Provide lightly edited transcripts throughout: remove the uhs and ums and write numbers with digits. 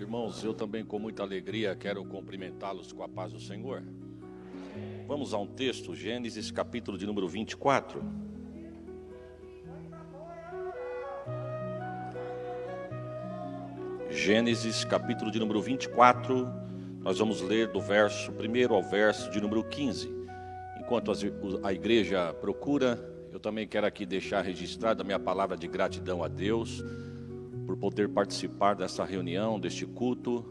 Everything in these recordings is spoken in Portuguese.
Irmãos, eu também com muita alegria quero cumprimentá-los com a paz do Senhor. Vamos a um texto, Gênesis capítulo de número 24. Gênesis capítulo de número 24, nós vamos ler do verso 1 ao verso de número 15. Enquanto a igreja procura, eu também quero aqui deixar registrada a minha palavra de gratidão a Deus por poder participar dessa reunião, deste culto,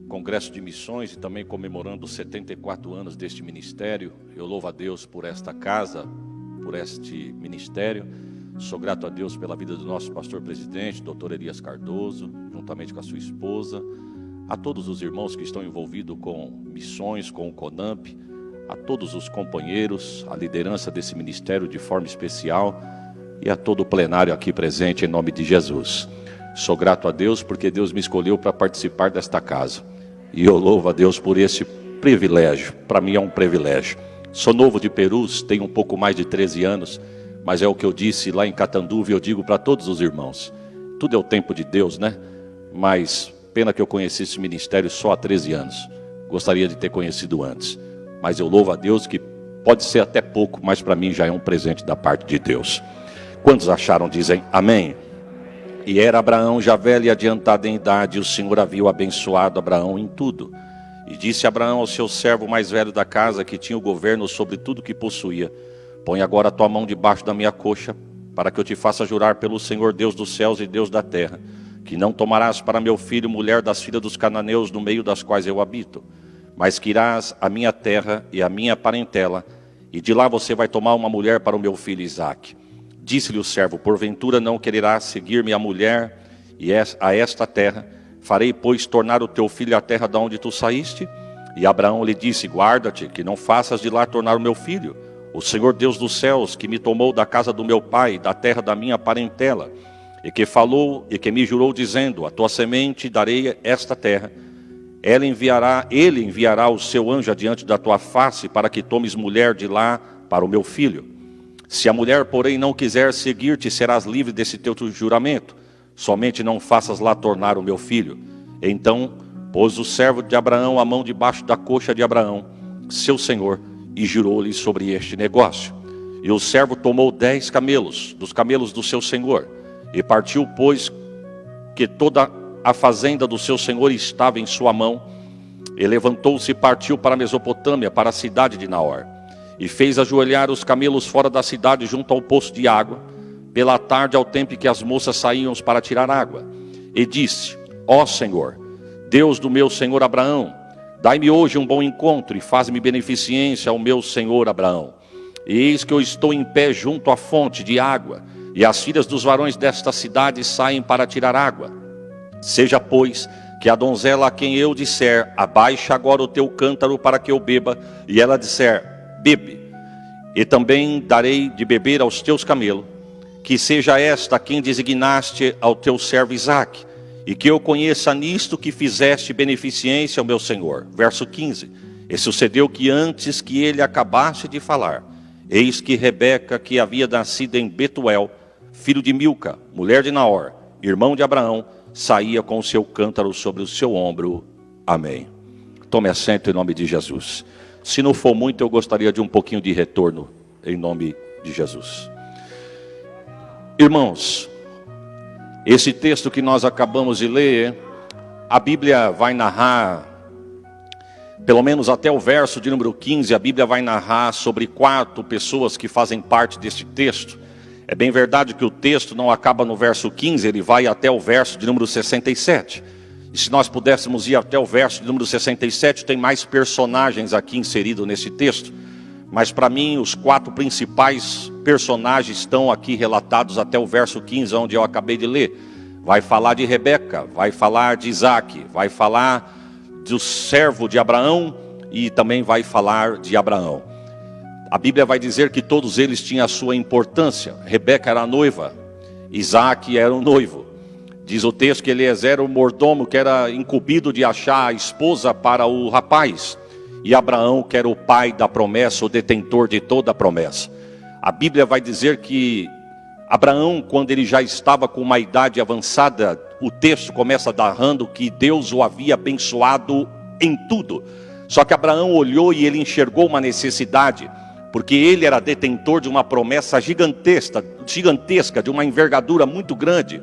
congresso de missões e também comemorando os 74 anos deste ministério. Eu louvo a Deus por esta casa, por este ministério. Sou grato a Deus pela vida do nosso pastor presidente, Dr. Elias Cardoso, juntamente com a sua esposa, a todos os irmãos que estão envolvidos com missões, com o CONAMP, a todos os companheiros, a liderança desse ministério de forma especial e a todo o plenário aqui presente em nome de Jesus. Sou grato a Deus porque Deus me escolheu para participar desta casa. E eu louvo a Deus por esse privilégio. Para mim é um privilégio. Sou novo de Perus, tenho um pouco mais de 13 anos, mas é o que eu disse lá em Catanduva e eu digo para todos os irmãos. Tudo é o tempo de Deus, né? Mas pena que eu conheci esse ministério só há 13 anos. Gostaria de ter conhecido antes. Mas eu louvo a Deus que pode ser até pouco, mas para mim já é um presente da parte de Deus. Quantos acharam, dizem amém? E era Abraão já velho e adiantado em idade, e o Senhor havia abençoado Abraão em tudo. E disse Abraão ao seu servo mais velho da casa, que tinha o governo sobre tudo que possuía: põe agora a tua mão debaixo da minha coxa, para que eu te faça jurar pelo Senhor Deus dos céus e Deus da terra, que não tomarás para meu filho mulher das filhas dos cananeus no meio das quais eu habito, mas que irás à minha terra e à minha parentela, e de lá você vai tomar uma mulher para o meu filho Isaque. Disse-lhe o servo: porventura não quererás seguir-me a mulher e a esta terra? Farei, pois, tornar o teu filho à terra de onde tu saíste? E Abraão lhe disse: guarda-te, que não faças de lá tornar o meu filho. O Senhor Deus dos céus, que me tomou da casa do meu pai, da terra da minha parentela, e que falou e que me jurou, dizendo: a tua semente darei esta terra. Ele enviará o seu anjo adiante da tua face, para que tomes mulher de lá para o meu filho. Se a mulher, porém, não quiser seguir-te, serás livre desse teu juramento. Somente não faças lá tornar o meu filho. Então pôs o servo de Abraão a mão debaixo da coxa de Abraão, seu senhor, e jurou-lhe sobre este negócio. E o servo tomou 10 camelos, dos camelos do seu senhor, e partiu, pois que toda a fazenda do seu senhor estava em sua mão, e levantou-se e partiu para a Mesopotâmia, para a cidade de Naor. E fez ajoelhar os camelos fora da cidade, junto ao poço de água, pela tarde, ao tempo que as moças saíam para tirar água. E disse: ó Senhor, Deus do meu senhor Abraão, dai-me hoje um bom encontro, e faz-me beneficência ao meu senhor Abraão. E eis que eu estou em pé junto à fonte de água, e as filhas dos varões desta cidade saem para tirar água. Seja, pois, que a donzela a quem eu disser: abaixa agora o teu cântaro para que eu beba, e ela disser: bebe, e também darei de beber aos teus camelos, que seja esta quem designaste ao teu servo Isaque, e que eu conheça nisto que fizeste beneficência ao meu senhor. Verso 15. E sucedeu que antes que ele acabasse de falar, eis que Rebeca, que havia nascido em Betuel, filho de Milca, mulher de Naor, irmão de Abraão, saía com o seu cântaro sobre o seu ombro. Amém. Tome assento em nome de Jesus. Se não for muito, eu gostaria de um pouquinho de retorno, em nome de Jesus. Irmãos, esse texto que nós acabamos de ler, a Bíblia vai narrar, pelo menos até o verso de número 15, a Bíblia vai narrar sobre 4 pessoas que fazem parte deste texto. É bem verdade que o texto não acaba no verso 15, ele vai até o verso de número 67. E se nós pudéssemos ir até o verso de número 67, tem mais personagens aqui inseridos nesse texto. Mas para mim, os 4 principais personagens estão aqui relatados até o verso 15, onde eu acabei de ler. Vai falar de Rebeca, vai falar de Isaque, vai falar do servo de Abraão e também vai falar de Abraão. A Bíblia vai dizer que todos eles tinham a sua importância. Rebeca era a noiva, Isaque era o noivo. Diz o texto que Eliezer era o mordomo que era incumbido de achar a esposa para o rapaz. E Abraão, que era o pai da promessa, o detentor de toda a promessa. A Bíblia vai dizer que Abraão, quando ele já estava com uma idade avançada, o texto começa narrando que Deus o havia abençoado em tudo. Só que Abraão olhou e ele enxergou uma necessidade, porque ele era detentor de uma promessa gigantesca, de uma envergadura muito grande.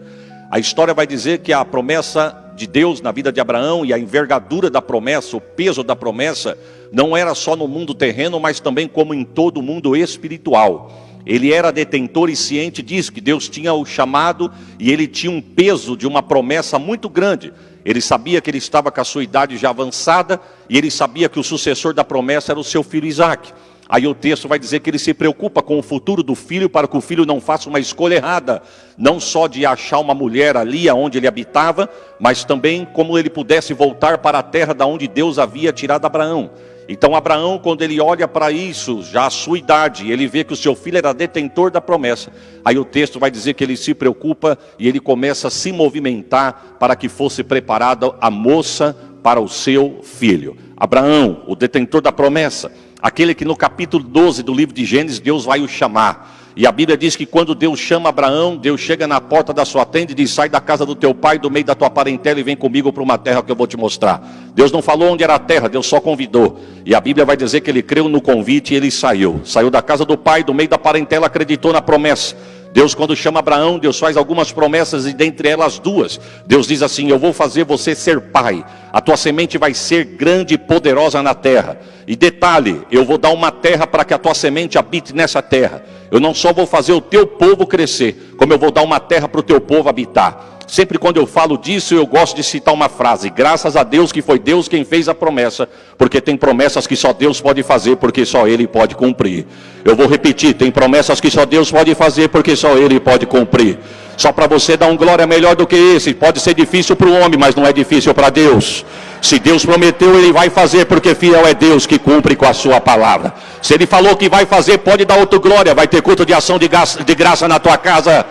A história vai dizer que a promessa de Deus na vida de Abraão e a envergadura da promessa, o peso da promessa, não era só no mundo terreno, mas também como em todo o mundo espiritual. Ele era detentor e ciente disso, que Deus tinha o chamado e ele tinha um peso de uma promessa muito grande. Ele sabia que ele estava com a sua idade já avançada e ele sabia que o sucessor da promessa era o seu filho Isaque. Aí o texto vai dizer que ele se preocupa com o futuro do filho para que o filho não faça uma escolha errada. Não só de achar uma mulher ali onde ele habitava, mas também como ele pudesse voltar para a terra da onde Deus havia tirado Abraão. Então Abraão, quando ele olha para isso, já a sua idade, ele vê que o seu filho era detentor da promessa. Aí o texto vai dizer que ele se preocupa e ele começa a se movimentar para que fosse preparada a moça para o seu filho. Abraão, o detentor da promessa, aquele que no capítulo 12 do livro de Gênesis, Deus vai o chamar. E a Bíblia diz que quando Deus chama Abraão, Deus chega na porta da sua tenda e diz: sai da casa do teu pai, do meio da tua parentela e vem comigo para uma terra que eu vou te mostrar. Deus não falou onde era a terra, Deus só convidou. E a Bíblia vai dizer que ele creu no convite e ele saiu. Saiu da casa do pai, do meio da parentela, acreditou na promessa. Deus, quando chama Abraão, Deus faz algumas promessas e dentre elas duas. Deus diz assim: eu vou fazer você ser pai, a tua semente vai ser grande e poderosa na terra. E detalhe, eu vou dar uma terra para que a tua semente habite nessa terra. Eu não só vou fazer o teu povo crescer, como eu vou dar uma terra para o teu povo habitar. Sempre quando eu falo disso, eu gosto de citar uma frase: graças a Deus que foi Deus quem fez a promessa, porque tem promessas que só Deus pode fazer, porque só Ele pode cumprir. Eu vou repetir: tem promessas que só Deus pode fazer, porque só Ele pode cumprir. Só para você dar um glória melhor do que esse. Pode ser difícil para o homem, mas não é difícil para Deus. Se Deus prometeu, Ele vai fazer, porque fiel é Deus que cumpre com a sua palavra. Se Ele falou que vai fazer, pode dar outra glória. Vai ter culto de ação de graça na tua casa.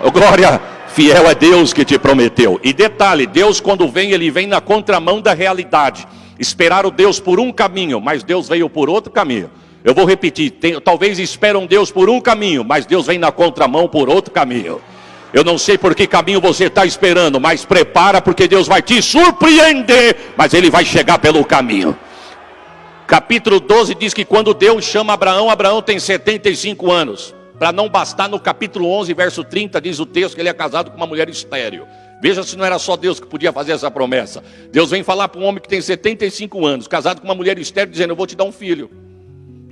Oh, glória. Fiel é Deus que te prometeu. E detalhe, Deus quando vem, Ele vem na contramão da realidade. Esperaram Deus por um caminho, mas Deus veio por outro caminho. Eu vou repetir, talvez esperam Deus por um caminho, mas Deus vem na contramão por outro caminho. Eu não sei por que caminho você está esperando, mas prepara, porque Deus vai te surpreender, mas Ele vai chegar pelo caminho. Capítulo 12 diz que quando Deus chama Abraão, Abraão tem 75 anos. Para não bastar, no capítulo 11, verso 30, diz o texto que ele é casado com uma mulher estéril. Veja se não era só Deus que podia fazer essa promessa. Deus vem falar para um homem que tem 75 anos, casado com uma mulher estéril, dizendo: eu vou te dar um filho.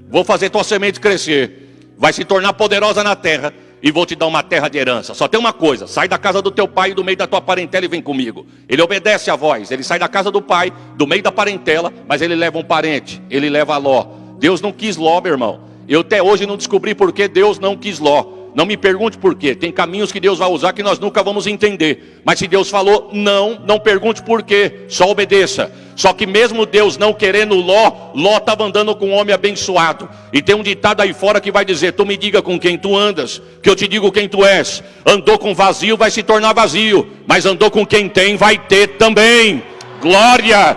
Vou fazer tua semente crescer. Vai se tornar poderosa na terra. E vou te dar uma terra de herança. Só tem uma coisa: sai da casa do teu pai e do meio da tua parentela e vem comigo. Ele obedece a voz. Ele sai da casa do pai, do meio da parentela, mas ele leva um parente. Ele leva Ló. Deus não quis Ló, meu irmão. Eu até hoje não descobri por que Deus não quis Ló. Não me pergunte por quê. Tem caminhos que Deus vai usar que nós nunca vamos entender. Mas se Deus falou não pergunte por quê. Só obedeça. Só que mesmo Deus não querendo Ló estava andando com um homem abençoado. E tem um ditado aí fora que vai dizer: tu me diga com quem tu andas, que eu te digo quem tu és. Andou com vazio, vai se tornar vazio. Mas andou com quem tem, vai ter também. Glória!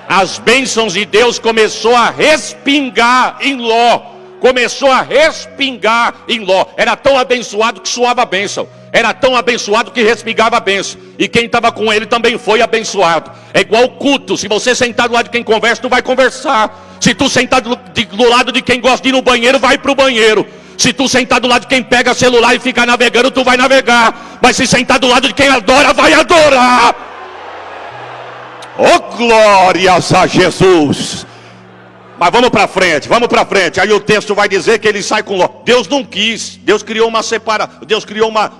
As bênçãos de Deus começou a respingar em Ló. Começou a respingar em Ló. Era tão abençoado que suava a bênção. Era tão abençoado que respingava a bênção. E quem estava com ele também foi abençoado. É igual culto. Se você sentar do lado de quem conversa, tu vai conversar. Se tu sentar do lado de quem gosta de ir no banheiro, vai para o banheiro. Se tu sentar do lado de quem pega celular e fica navegando, tu vai navegar. Mas se sentar do lado de quem adora, vai adorar. Oh, glórias a Jesus. Mas vamos para frente. Aí o texto vai dizer que ele sai com Ló. Deus não quis. Deus criou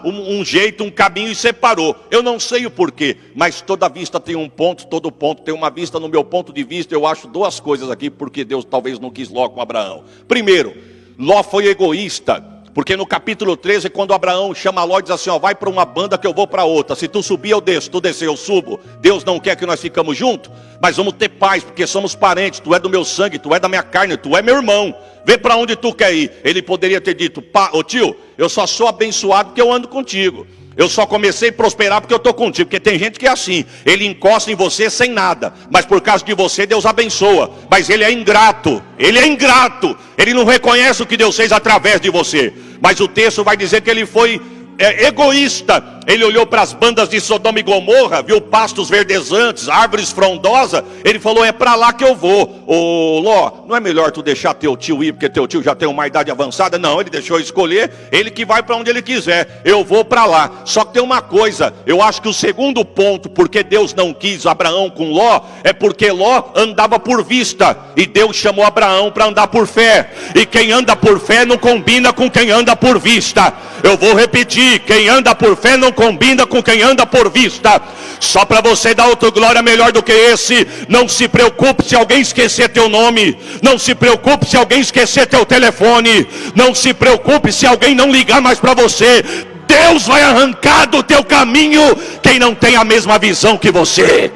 um jeito, um caminho e separou. Eu não sei o porquê, mas toda vista tem um ponto, todo ponto tem uma vista. No meu ponto de vista, eu acho duas coisas aqui porque Deus talvez não quis Ló com Abraão. Primeiro, Ló foi egoísta. Porque no capítulo 13, quando Abraão chama Ló e diz assim: ó, vai para uma banda que eu vou para outra. Se tu subir, eu desço. Tu descer, eu subo. Deus não quer que nós ficamos juntos, mas vamos ter paz, porque somos parentes. Tu é do meu sangue, tu é da minha carne, tu é meu irmão. Vê para onde tu quer ir. Ele poderia ter dito: ô tio, eu só sou abençoado porque eu ando contigo. Eu só comecei a prosperar porque eu estou contigo. Porque tem gente que é assim: ele encosta em você sem nada, mas por causa de você Deus abençoa. Mas ele é ingrato. Ele não reconhece o que Deus fez através de você. Mas o texto vai dizer que ele foi egoísta. Ele olhou para as bandas de Sodoma e Gomorra, viu pastos verdejantes, árvores frondosas. Ele falou: é para lá que eu vou. Ô Ló, não é melhor tu deixar teu tio ir, porque teu tio já tem uma idade avançada? Não, ele deixou escolher, ele que vai para onde ele quiser. Eu vou para lá. Só que tem uma coisa, eu acho que o segundo ponto, porque Deus não quis Abraão com Ló, é porque Ló andava por vista, e Deus chamou Abraão para andar por fé. E quem anda por fé não combina com quem anda por vista. Eu vou repetir: quem anda por fé não combina com quem anda por vista. Só para você dar outra glória melhor do que esse, não se preocupe se alguém esquecer teu nome, não se preocupe se alguém esquecer teu telefone, não se preocupe se alguém não ligar mais para você. Deus vai arrancar do teu caminho quem não tem a mesma visão que você.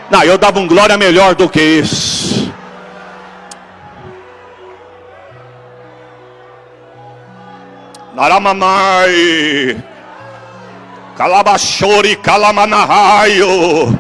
Não, eu dava um glória melhor do que isso. Naramamai Calabachori Calamanahaio.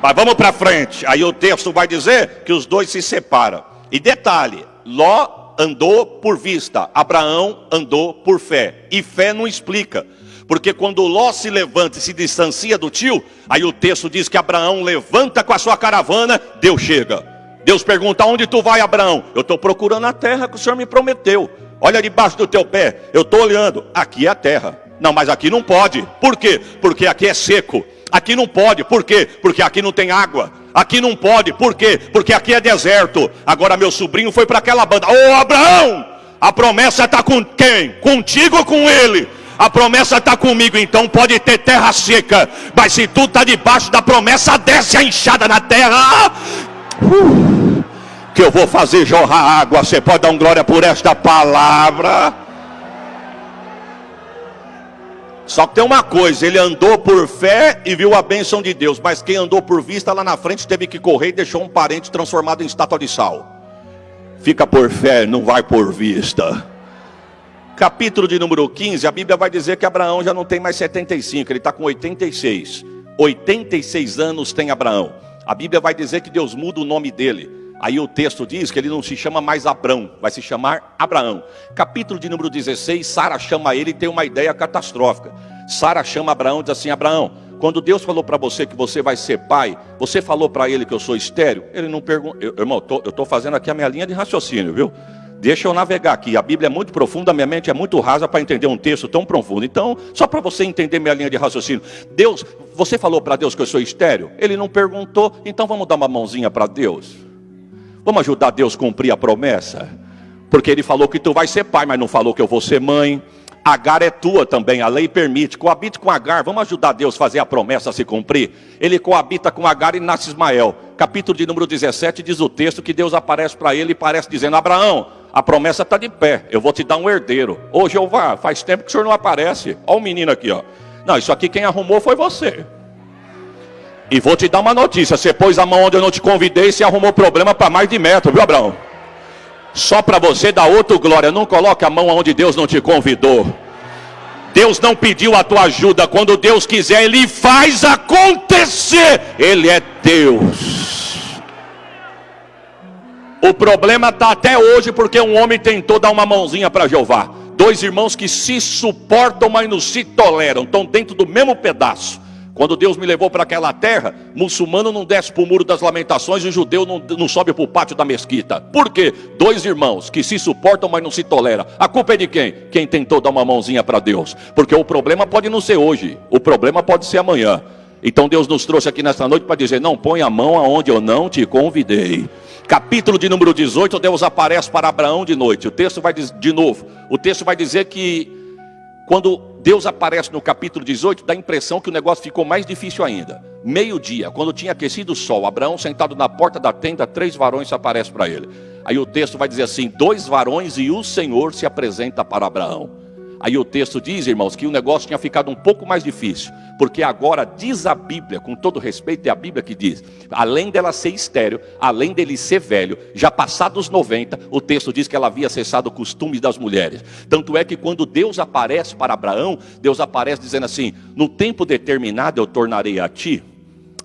Mas vamos para frente. Aí o texto vai dizer que os dois se separam. E detalhe: Ló andou por vista, Abraão andou por fé. E fé não explica, porque quando Ló se levanta e se distancia do tio, aí o texto diz que Abraão levanta com a sua caravana. Deus chega. Deus pergunta: aonde tu vai, Abraão? Eu estou procurando a terra que o Senhor me prometeu. Olha debaixo do teu pé. Eu estou olhando, aqui é a terra. Não, mas aqui não pode. Por quê? Porque aqui é seco. Aqui não pode. Por quê? Porque aqui não tem água. Aqui não pode. Por quê? Porque aqui é deserto. Agora meu sobrinho foi para aquela banda. Ô Abraão, a promessa está com quem? Contigo ou com ele? A promessa está comigo, então pode ter terra seca. Mas se tu está debaixo da promessa, desce a enxada na terra. Que eu vou fazer jorrar água. Você pode dar um glória por esta palavra? Só que tem uma coisa: ele andou por fé e viu a bênção de Deus. Mas quem andou por vista lá na frente teve que correr e deixou um parente transformado em estátua de sal. Fica por fé, não vai por vista. Capítulo de número 15, a Bíblia vai dizer que Abraão já não tem mais 75, ele está com 86. 86 anos tem Abraão. A Bíblia vai dizer que Deus muda o nome dele. Aí o texto diz que ele não se chama mais Abrão, vai se chamar Abraão. Capítulo de número 16, Sara chama ele e tem uma ideia catastrófica. Sara chama Abraão e diz assim: Abraão, quando Deus falou para você que você vai ser pai, você falou para ele que eu sou estéril? Ele não pergunta. Irmão, eu estou fazendo aqui a minha linha de raciocínio, viu? Deixa eu navegar aqui. A Bíblia é muito profunda, a minha mente é muito rasa para entender um texto tão profundo. Então, só para você entender minha linha de raciocínio. Deus, você falou para Deus que eu sou estéril? Ele não perguntou. Então vamos dar uma mãozinha para Deus. Vamos ajudar Deus a cumprir a promessa? Porque ele falou que tu vai ser pai, mas não falou que eu vou ser mãe. Agar é tua também, a lei permite. Coabite com Agar, vamos ajudar Deus a fazer a promessa a se cumprir. Ele coabita com Agar e nasce Ismael. Capítulo de número 17 diz o texto que Deus aparece para ele e parece dizendo: Abraão, a promessa está de pé, eu vou te dar um herdeiro. Ô Jeová, faz tempo que o senhor não aparece. Olha o menino aqui, ó. Não, isso aqui quem arrumou foi você. E vou te dar uma notícia: você pôs a mão onde eu não te convidei e se arrumou problema para mais de metro, viu, Abraão? Só para você dar outra glória, não coloque a mão onde Deus não te convidou. Deus não pediu a tua ajuda. Quando Deus quiser, Ele faz acontecer. Ele é Deus. O problema está até hoje porque um homem tentou dar uma mãozinha para Jeová. Dois irmãos que se suportam, mas não se toleram, estão dentro do mesmo pedaço. Quando Deus me levou para aquela terra, muçulmano não desce para o muro das lamentações e o judeu não sobe para o pátio da mesquita. Por quê? Dois irmãos que se suportam, mas não se toleram. A culpa é de quem? Quem tentou dar uma mãozinha para Deus. Porque o problema pode não ser hoje, o problema pode ser amanhã. Então Deus nos trouxe aqui nesta noite para dizer: não põe a mão aonde eu não te convidei. Capítulo de número 18, Deus aparece para Abraão de noite. O texto vai dizer, de novo, o texto vai dizer que quando Deus aparece no capítulo 18, dá a impressão que o negócio ficou mais difícil ainda. Meio-dia, quando tinha aquecido o sol, Abraão sentado na porta da tenda, 3 varões aparecem para ele. Aí o texto vai dizer assim: 2 varões e o Senhor se apresenta para Abraão. Aí o texto diz, irmãos, que o negócio tinha ficado um pouco mais difícil, porque agora diz a Bíblia, com todo respeito, é a Bíblia que diz, além dela ser estéril, além dele ser velho, já passados 90, o texto diz que ela havia cessado o costume das mulheres. Tanto é que quando Deus aparece para Abraão, Deus aparece dizendo assim: no tempo determinado eu tornarei a ti,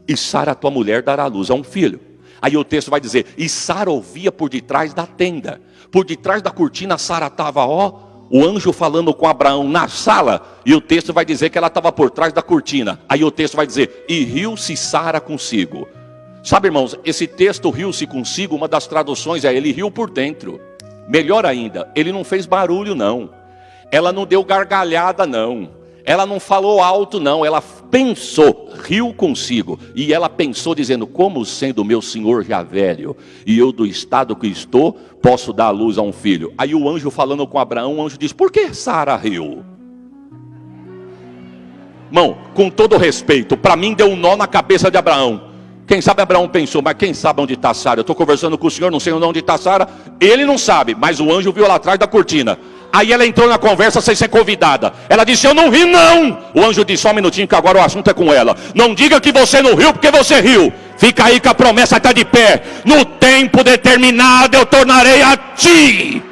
e Sara, tua mulher, dará à luz a um filho. Aí o texto vai dizer: e Sara ouvia por detrás da tenda, por detrás da cortina Sara estava, o anjo falando com Abraão na sala, e o texto vai dizer que ela estava por trás da cortina. Aí o texto vai dizer, e riu-se Sara consigo. Sabe, irmãos, esse texto riu-se consigo, uma das traduções é ele riu por dentro. Melhor ainda, ele não fez barulho não. Ela não deu gargalhada não. Ela não falou alto não, ela pensou, riu consigo. E ela pensou dizendo, como sendo meu senhor já velho, e eu do estado que estou, posso dar à luz a um filho. Aí o anjo falando com Abraão, o anjo diz, por que Sara riu? Irmão, com todo respeito, para mim deu um nó na cabeça de Abraão. Quem sabe Abraão pensou, mas quem sabe onde está Sara? Eu estou conversando com o senhor, não sei onde está Sara. Ele não sabe, mas o anjo viu lá atrás da cortina. Aí ela entrou na conversa sem ser convidada. Ela disse, eu não ri não. O anjo disse, só um minutinho que agora o assunto é com ela. Não diga que você não riu porque você riu. Fica aí que a promessa está de pé. No tempo determinado eu tornarei a ti.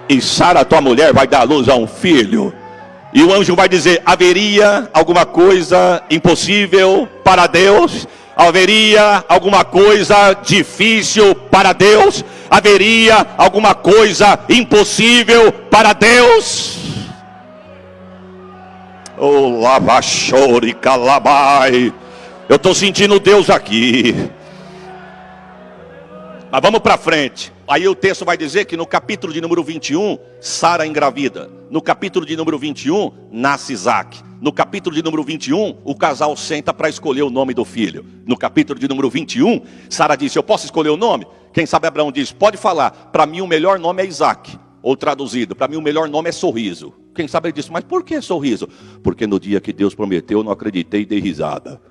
E Sara, tua mulher, vai dar à luz a um filho. E o anjo vai dizer, haveria alguma coisa impossível para Deus? Haveria alguma coisa difícil para Deus? Haveria alguma coisa impossível para Deus? Oh, lavachore, calabai. Eu estou sentindo Deus aqui. Mas vamos para frente. Aí o texto vai dizer que no capítulo de número 21, Sara engravida. No capítulo de número 21, nasce Isaac. No capítulo de número 21, o casal senta para escolher o nome do filho. No capítulo de número 21, Sara disse, eu posso escolher o nome? Quem sabe Abraão diz, pode falar, para mim o melhor nome é Isaac. Ou traduzido, para mim o melhor nome é Sorriso. Quem sabe ele disse, mas por que Sorriso? Porque no dia que Deus prometeu, eu não acreditei e dei risada.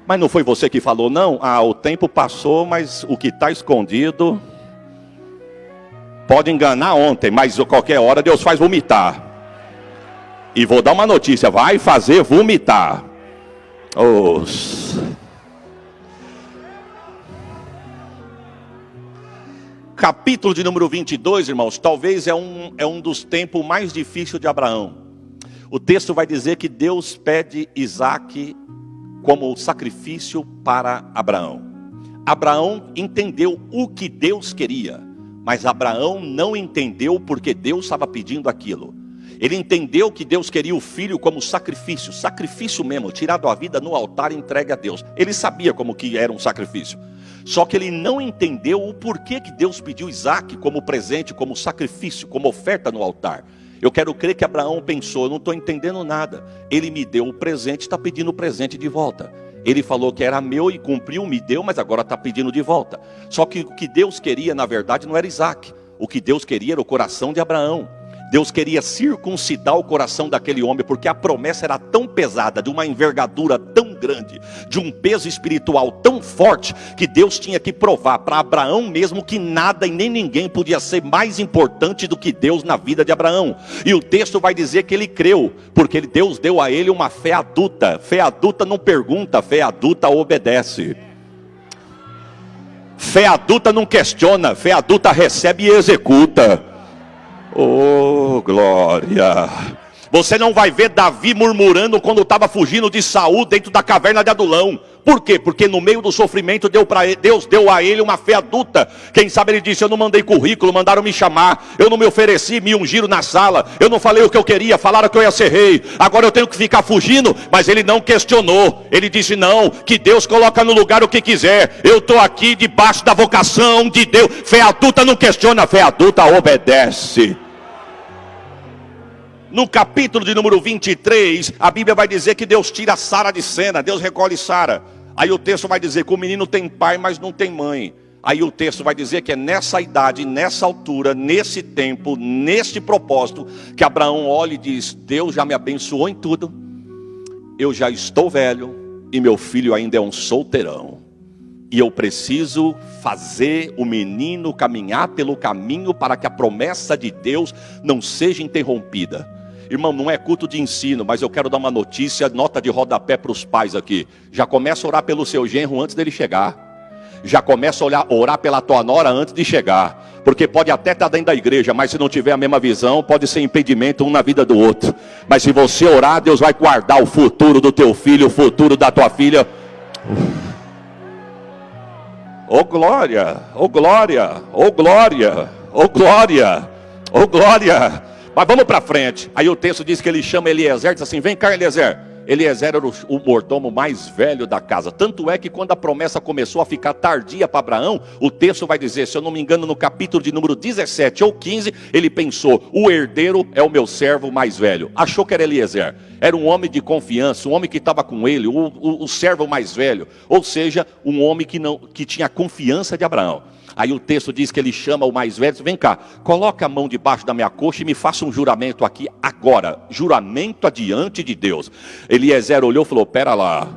Mas não foi você que falou não? Ah, o tempo passou, mas o que está escondido... Pode enganar ontem, mas a qualquer hora Deus faz vomitar. E vou dar uma notícia, vai fazer vomitar. Capítulo de número 22, irmãos, talvez é um dos tempos mais difíceis de Abraão. O texto vai dizer que Deus pede Isaac como sacrifício para Abraão. Abraão entendeu o que Deus queria. Mas Abraão não entendeu porque Deus estava pedindo aquilo. Ele entendeu que Deus queria o filho como sacrifício. Sacrifício mesmo, tirado a vida no altar e entregue a Deus. Ele sabia como que era um sacrifício. Só que ele não entendeu o porquê que Deus pediu Isaac como presente, como sacrifício, como oferta no altar. Eu quero crer que Abraão pensou, eu não estou entendendo nada. Ele me deu o presente, está pedindo o presente de volta. Ele falou que era meu e cumpriu, me deu, mas agora está pedindo de volta. Só que o que Deus queria, na verdade, não era Isaac. O que Deus queria era o coração de Abraão. Deus queria circuncidar o coração daquele homem, porque a promessa era tão pesada, de uma envergadura tão grande, de um peso espiritual tão forte, que Deus tinha que provar para Abraão mesmo que nada e nem ninguém podia ser mais importante do que Deus na vida de Abraão. E o texto vai dizer que ele creu, porque Deus deu a ele uma fé adulta. Fé adulta não pergunta, fé adulta obedece. Fé adulta não questiona, fé adulta recebe e executa. Oh, glória. Você não vai ver Davi murmurando quando estava fugindo de Saul dentro da caverna de Adulão. Por quê? Porque no meio do sofrimento Deus deu a ele uma fé adulta. Quem sabe ele disse, eu não mandei currículo, mandaram me chamar. Eu não me ofereci, me ungiram na sala. Eu não falei o que eu queria, falaram que eu ia ser rei. Agora eu tenho que ficar fugindo. Mas ele não questionou. Ele disse, não, que Deus coloca no lugar o que quiser. Eu estou aqui debaixo da vocação de Deus. Fé adulta não questiona, fé adulta obedece. No capítulo de número 23, a Bíblia vai dizer que Deus tira Sara de cena, Deus recolhe Sara. Aí o texto vai dizer que o menino tem pai, mas não tem mãe. Aí o texto vai dizer que é nessa idade, nessa altura, nesse tempo, nesse propósito, que Abraão olha e diz, Deus já me abençoou em tudo. Eu já estou velho e meu filho ainda é um solteirão. E eu preciso fazer o menino caminhar pelo caminho para que a promessa de Deus não seja interrompida. Irmão, não é culto de ensino, mas eu quero dar uma notícia, nota de rodapé para os pais aqui. Já começa a orar pelo seu genro antes dele chegar. Já começa a orar pela tua nora antes de chegar. Porque pode até estar dentro da igreja, mas se não tiver a mesma visão, pode ser impedimento um na vida do outro. Mas se você orar, Deus vai guardar o futuro do teu filho, o futuro da tua filha. Oh glória, oh glória, oh glória. Oh glória, oh glória. Mas vamos para frente. Aí o texto diz que ele chama Eliezer, diz assim: vem cá, Eliezer. Eliezer era o mordomo mais velho da casa. Tanto é que quando a promessa começou a ficar tardia para Abraão, o texto vai dizer, se eu não me engano, no capítulo de número 17 ou 15, ele pensou: o herdeiro é o meu servo mais velho. Achou que era Eliezer. Era um homem de confiança, um homem que estava com ele, o servo mais velho. Ou seja, um homem que tinha confiança de Abraão. Aí o texto diz que ele chama o mais velho e diz: vem cá, coloca a mão debaixo da minha coxa e me faça um juramento aqui agora. Juramento adiante de Deus. Eliezer olhou e falou: pera lá,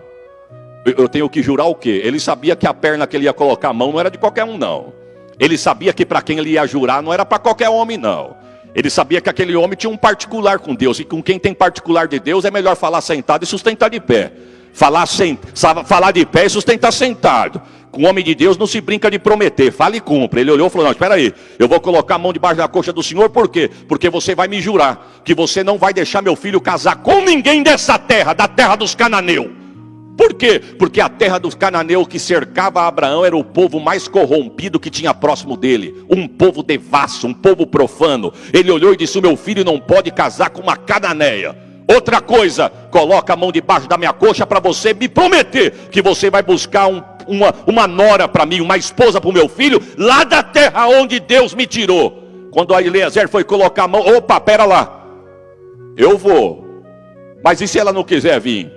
eu tenho que jurar o quê? Ele sabia que a perna que ele ia colocar a mão não era de qualquer um não. Ele sabia que para quem ele ia jurar não era para qualquer homem não. Ele sabia que aquele homem tinha um particular com Deus. E com quem tem particular de Deus é melhor falar sentado e sustentar de pé. Falar de pé e sustentar sentado. Com o homem de Deus não se brinca de prometer, fala e cumpre. Ele olhou e falou: não, espera aí, eu vou colocar a mão debaixo da coxa do Senhor. Por quê? Porque você vai me jurar que você não vai deixar meu filho casar com ninguém dessa terra, da terra dos cananeus. Por quê? Porque a terra dos cananeus que cercava Abraão era o povo mais corrompido que tinha próximo dele. Um povo devasso, um povo profano. Ele olhou e disse: o meu filho não pode casar com uma cananeia. Outra coisa, coloca a mão debaixo da minha coxa para você me prometer que você vai buscar uma nora para mim, uma esposa para o meu filho, lá da terra onde Deus me tirou. Quando a Eliezer foi colocar a mão: opa, pera lá, eu vou, mas e se ela não quiser vir?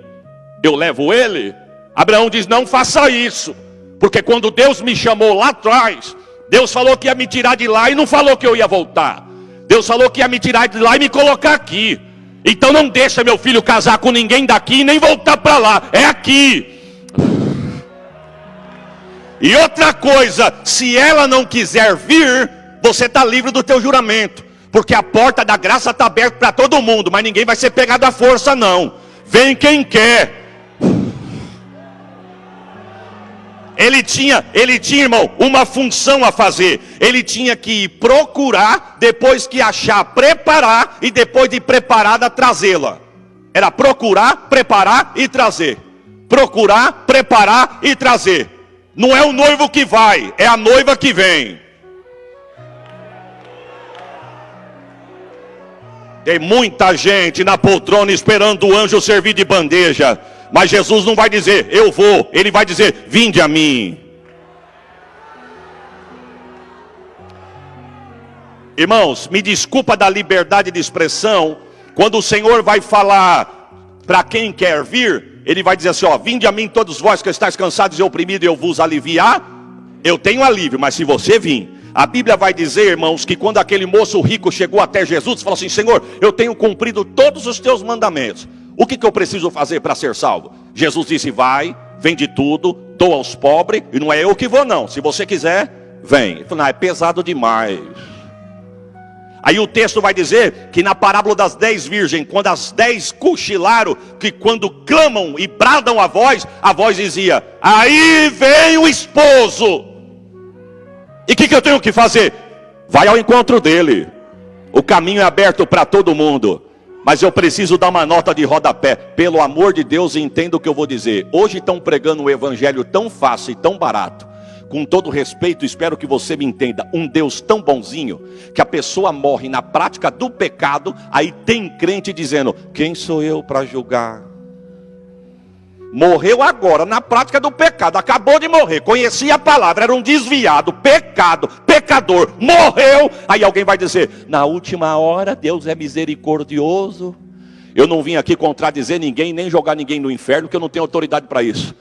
Eu levo ele? Abraão diz: não faça isso, porque quando Deus me chamou lá atrás, Deus falou que ia me tirar de lá e não falou que eu ia voltar. Deus falou que ia me tirar de lá e me colocar aqui. Então não deixa meu filho casar com ninguém daqui nem voltar para lá, é aqui. E outra coisa, se ela não quiser vir, você está livre do teu juramento, porque a porta da graça está aberta para todo mundo, mas ninguém vai ser pegado à força não. Vem quem quer. Ele tinha, irmão, uma função a fazer. Ele tinha que procurar, depois que achar, preparar, e depois de preparada, trazê-la. Era procurar, preparar e trazer. Procurar, preparar e trazer. Não é o noivo que vai, é a noiva que vem. Tem muita gente na poltrona esperando o anjo servir de bandeja. Mas Jesus não vai dizer: eu vou. Ele vai dizer: vinde a mim. Irmãos, me desculpa da liberdade de expressão. Quando o Senhor vai falar para quem quer vir, Ele vai dizer assim: ó, vinde a mim todos vós que estáis cansados e oprimidos, e eu vos aliviar. Eu tenho alívio, mas se você vir. A Bíblia vai dizer, irmãos, que quando aquele moço rico chegou até Jesus, falou assim: Senhor, eu tenho cumprido todos os teus mandamentos. O que eu preciso fazer para ser salvo? Jesus disse: vai, vende tudo, doa aos pobres, e não é eu que vou não, se você quiser, vem. Ele falou: não, é pesado demais. Aí o texto vai dizer que na parábola das 10 virgens, quando as 10 cochilaram, que quando clamam e bradam a voz dizia: aí vem o esposo. E o que eu tenho que fazer? Vai ao encontro dele. O caminho é aberto para todo mundo. Mas eu preciso dar uma nota de rodapé. Pelo amor de Deus, entenda o que eu vou dizer. Hoje estão pregando um evangelho tão fácil e tão barato. Com todo respeito, espero que você me entenda. Um Deus tão bonzinho, que a pessoa morre na prática do pecado. Aí tem crente dizendo: quem sou eu para julgar? Morreu agora na prática do pecado. Acabou de morrer, conhecia a palavra, era um desviado, pecador, morreu. Aí alguém vai dizer: na última hora Deus é misericordioso. Eu não vim aqui contradizer ninguém, nem jogar ninguém no inferno, porque eu não tenho autoridade para isso.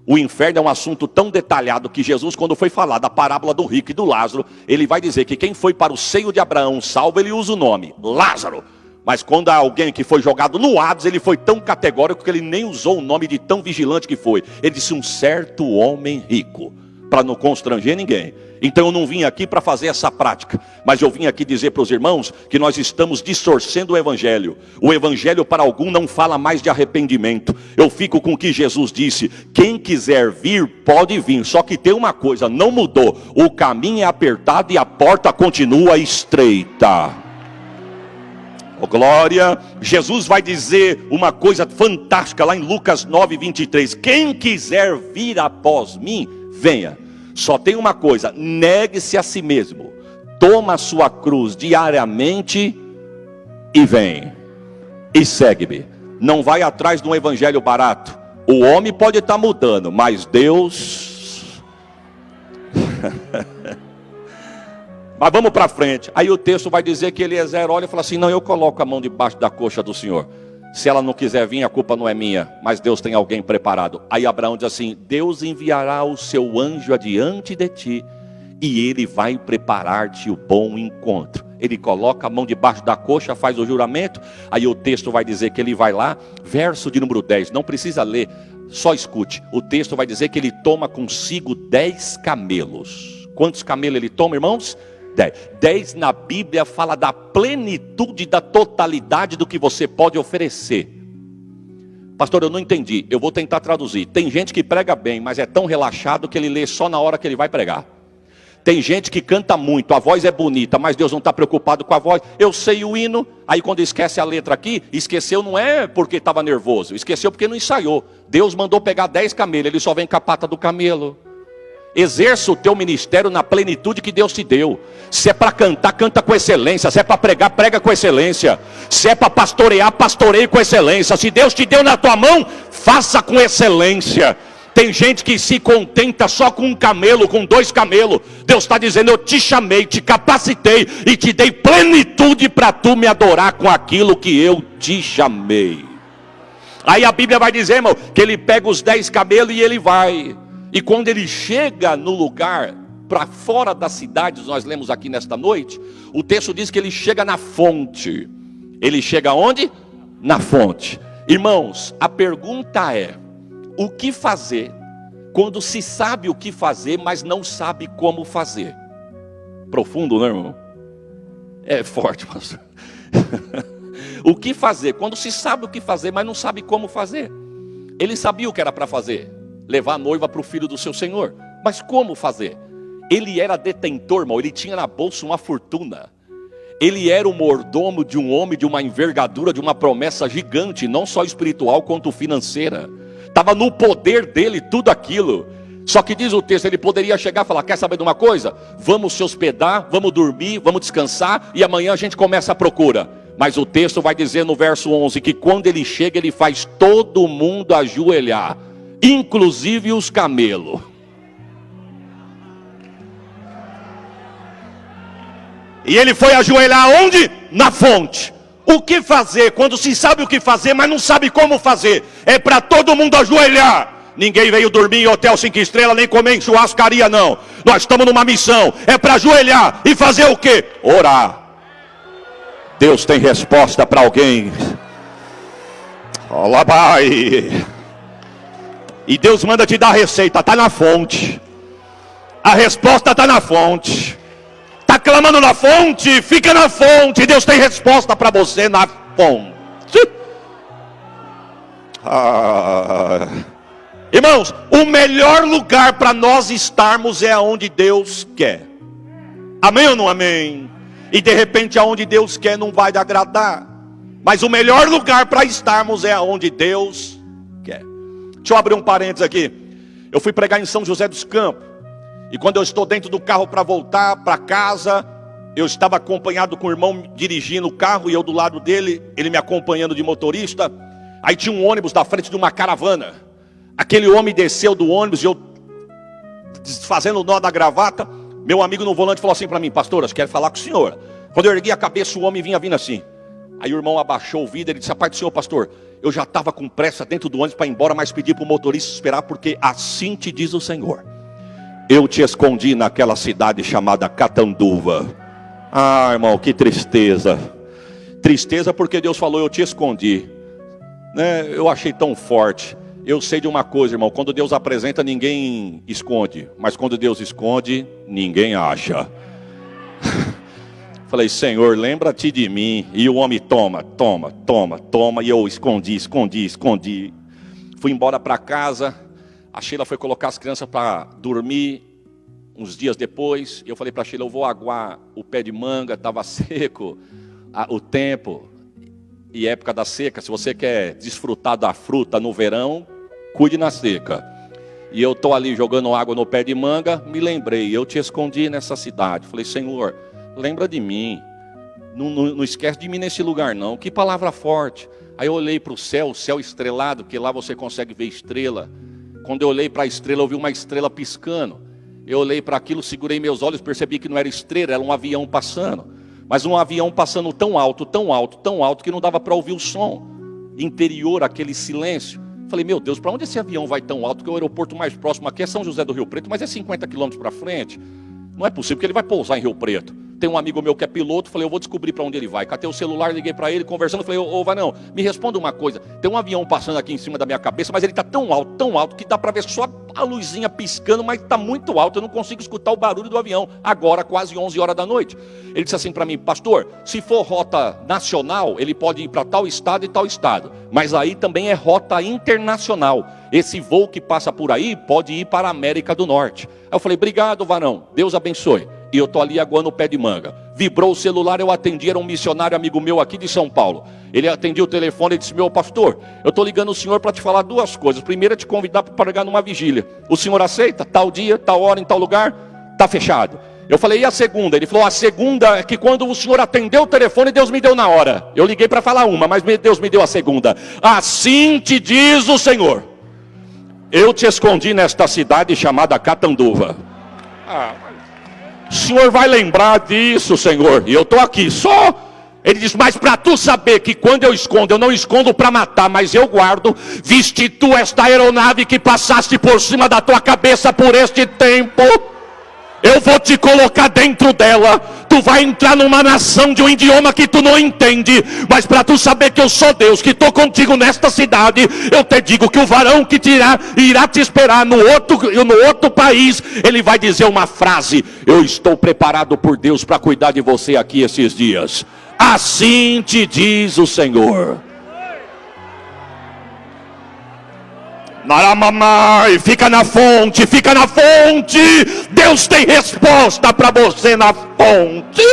O inferno é um assunto tão detalhado que Jesus, quando foi falar da parábola do rico e do Lázaro, ele vai dizer que quem foi para o seio de Abraão salvo, ele usa o nome Lázaro. Mas quando há alguém que foi jogado no Hades, ele foi tão categórico que ele nem usou o nome de tão vigilante que foi. Ele disse: um certo homem rico, para não constranger ninguém. Então eu não vim aqui para fazer essa prática, mas eu vim aqui dizer para os irmãos que nós estamos distorcendo o evangelho. O evangelho para algum não fala mais de arrependimento. Eu fico com o que Jesus disse: quem quiser vir, pode vir. Só que tem uma coisa, não mudou. O caminho é apertado e a porta continua estreita. Oh, glória. Jesus vai dizer uma coisa fantástica lá em Lucas 9:23. Quem quiser vir após mim, venha. Só tem uma coisa: negue-se a si mesmo, toma a sua cruz diariamente e vem. E segue-me. Não vai atrás de um evangelho barato. O homem pode estar mudando, mas Deus... Mas vamos para frente. Aí o texto vai dizer que Eliezer olha e fala assim: não, eu coloco a mão debaixo da coxa do Senhor. Se ela não quiser vir, a culpa não é minha, mas Deus tem alguém preparado. Aí Abraão diz assim: Deus enviará o seu anjo adiante de ti, e ele vai preparar-te o bom encontro. Ele coloca a mão debaixo da coxa, faz o juramento. Aí o texto vai dizer que ele vai lá, verso de número 10, não precisa ler, só escute. O texto vai dizer que ele toma consigo 10 camelos. Quantos camelos ele toma, irmãos? 10 na Bíblia fala da plenitude, da totalidade do que você pode oferecer. Pastor, eu não entendi, eu vou tentar traduzir. Tem gente que prega bem, mas é tão relaxado que ele lê só na hora que ele vai pregar. Tem gente que canta muito, a voz é bonita, mas Deus não está preocupado com a voz. Eu sei o hino, aí quando esquece a letra aqui, esqueceu não é porque estava nervoso, esqueceu porque não ensaiou. Deus mandou pegar 10 camelos, ele só vem com a pata do camelo. Exerça o teu ministério na plenitude que Deus te deu. Se é para cantar, canta com excelência. Se é para pregar, prega com excelência. Se é para pastorear, pastoreie com excelência. Se Deus te deu na tua mão, faça com excelência. Tem gente que se contenta só com um camelo, com 2 camelos. Deus está dizendo: eu te chamei, te capacitei e te dei plenitude para tu me adorar com aquilo que eu te chamei. Aí a Bíblia vai dizer, irmão, que ele pega os 10 camelos e ele vai. E quando ele chega no lugar, para fora da cidade, nós lemos aqui nesta noite, o texto diz que ele chega na fonte. Ele chega onde? Na fonte. Irmãos, a pergunta é: o que fazer quando se sabe o que fazer, mas não sabe como fazer? Profundo, né, irmão? É forte, pastor. O que fazer quando se sabe o que fazer, mas não sabe como fazer? Ele sabia o que era para fazer: levar a noiva para o filho do seu senhor. Mas como fazer? Ele era detentor, irmão, ele tinha na bolsa uma fortuna. Ele era o mordomo de um homem de uma envergadura, de uma promessa gigante, não só espiritual quanto financeira. Estava no poder dele tudo aquilo. Só que diz o texto, ele poderia chegar e falar: quer saber de uma coisa? Vamos se hospedar, vamos dormir, vamos descansar, e amanhã a gente começa a procura. Mas o texto vai dizer no verso 11, que quando ele chega, ele faz todo mundo ajoelhar, inclusive os camelos. E ele foi ajoelhar onde? Na fonte. O que fazer quando se sabe o que fazer, mas não sabe como fazer? É para todo mundo ajoelhar. Ninguém veio dormir em hotel 5 estrelas, nem comer em churrascaria, não. Nós estamos numa missão, é para ajoelhar e fazer o quê? Orar. Deus tem resposta para alguém. Olá, pai. E Deus manda te dar a receita, está na fonte. A resposta está na fonte. Está clamando na fonte, fica na fonte. Deus tem resposta para você na fonte. Irmãos, o melhor lugar para nós estarmos é aonde Deus quer. Amém ou não amém? E de repente aonde Deus quer não vai agradar. Mas o melhor lugar para estarmos é aonde Deus quer. Deixa eu abrir um parênteses aqui. Eu fui pregar em São José dos Campos. E quando eu estou dentro do carro para voltar para casa, eu estava acompanhado com o irmão dirigindo o carro e eu do lado dele, ele me acompanhando de motorista. Aí tinha um ônibus da frente de uma caravana. Aquele homem desceu do ônibus e eu, fazendo o nó da gravata, meu amigo no volante falou assim para mim: pastor, eu quero falar com o senhor. Quando eu ergui a cabeça, o homem vinha vindo assim. Aí o irmão abaixou o vidro e disse: a parte do senhor, pastor, eu já estava com pressa dentro do ônibus para ir embora, mas pedi para o motorista esperar, porque assim te diz o Senhor: eu te escondi naquela cidade chamada Catanduva. Ah, irmão, que tristeza. Tristeza porque Deus falou: eu te escondi, né? Eu achei tão forte. Eu sei de uma coisa, irmão: quando Deus apresenta, ninguém esconde. Mas quando Deus esconde, ninguém acha. Falei: Senhor, lembra-te de mim. E o homem toma. E eu escondi. Fui embora para casa. A Sheila foi colocar as crianças para dormir. Uns dias depois, eu falei para a Sheila: eu vou aguar o pé de manga. Estava seco o tempo. E época da seca, se você quer desfrutar da fruta no verão, cuide na seca. E eu estou ali jogando água no pé de manga. Me lembrei: eu te escondi nessa cidade. Falei: Senhor, lembra de mim. Não esquece de mim nesse lugar não. Que palavra forte. Aí eu olhei para o céu estrelado, porque lá você consegue ver estrela. Quando eu olhei para a estrela, eu vi uma estrela piscando. Eu olhei para aquilo, segurei meus olhos, percebi que não era estrela, era um avião passando. Mas um avião passando tão alto, tão alto, tão alto, que não dava para ouvir o som. Interior, aquele silêncio. Falei, meu Deus, para onde esse avião vai tão alto? Que o aeroporto mais próximo aqui é São José do Rio Preto, mas é 50 quilômetros para frente. Não é possível, porque ele vai pousar em Rio Preto. Tem um amigo meu que é piloto, falei, eu vou descobrir para onde ele vai. Catei o celular, liguei para ele, conversando, falei, ô Vanão, me responda uma coisa. Tem um avião passando aqui em cima da minha cabeça, mas ele está tão alto, que dá para ver só a luzinha piscando, mas está muito alto, eu não consigo escutar o barulho do avião. Agora, quase 11 horas da noite. Ele disse assim para mim, pastor, se for rota nacional, ele pode ir para tal estado e tal estado. Mas aí também é rota internacional. Esse voo que passa por aí pode ir para a América do Norte. Aí eu falei, obrigado, Varão, Deus abençoe. E eu estou ali aguando o pé de manga. Vibrou o celular, eu atendi, era um missionário amigo meu aqui de São Paulo. Ele atendia o telefone e disse, meu pastor, eu estou ligando o senhor para te falar duas coisas. Primeiro é te convidar para pregar numa vigília. O senhor aceita? Tal dia, tal hora, em tal lugar? Está fechado. Eu falei, e a segunda? Ele falou, a segunda é que quando o senhor atendeu o telefone, Deus me deu na hora. Eu liguei para falar uma, mas Deus me deu a segunda. Assim te diz o Senhor. Eu te escondi nesta cidade chamada Catanduva. O senhor vai lembrar disso, Senhor. E eu estou aqui só. Ele diz, mas para tu saber que quando eu escondo, eu não escondo para matar, mas eu guardo. Viste tu esta aeronave que passaste por cima da tua cabeça por este tempo. Eu vou te colocar dentro dela. Tu vai entrar numa nação de um idioma que tu não entende. Mas para tu saber que eu sou Deus, que estou contigo nesta cidade, eu te digo que o varão que irá te esperar no outro país, ele vai dizer uma frase: eu estou preparado por Deus para cuidar de você aqui esses dias. Assim te diz o Senhor. Naramamai, fica na fonte, fica na fonte. Deus tem resposta para você na fonte.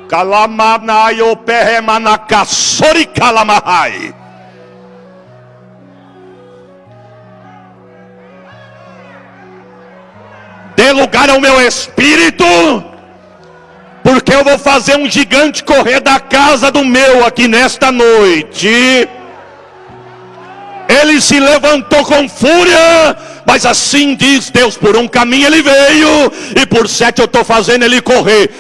Kalamanai o perremanakassori kalamahai. Dê lugar ao meu espírito, porque eu vou fazer um gigante correr da casa do meu aqui nesta noite. Ele se levantou com fúria, mas assim diz Deus, por um caminho ele veio, e por 7 eu estou fazendo ele correr.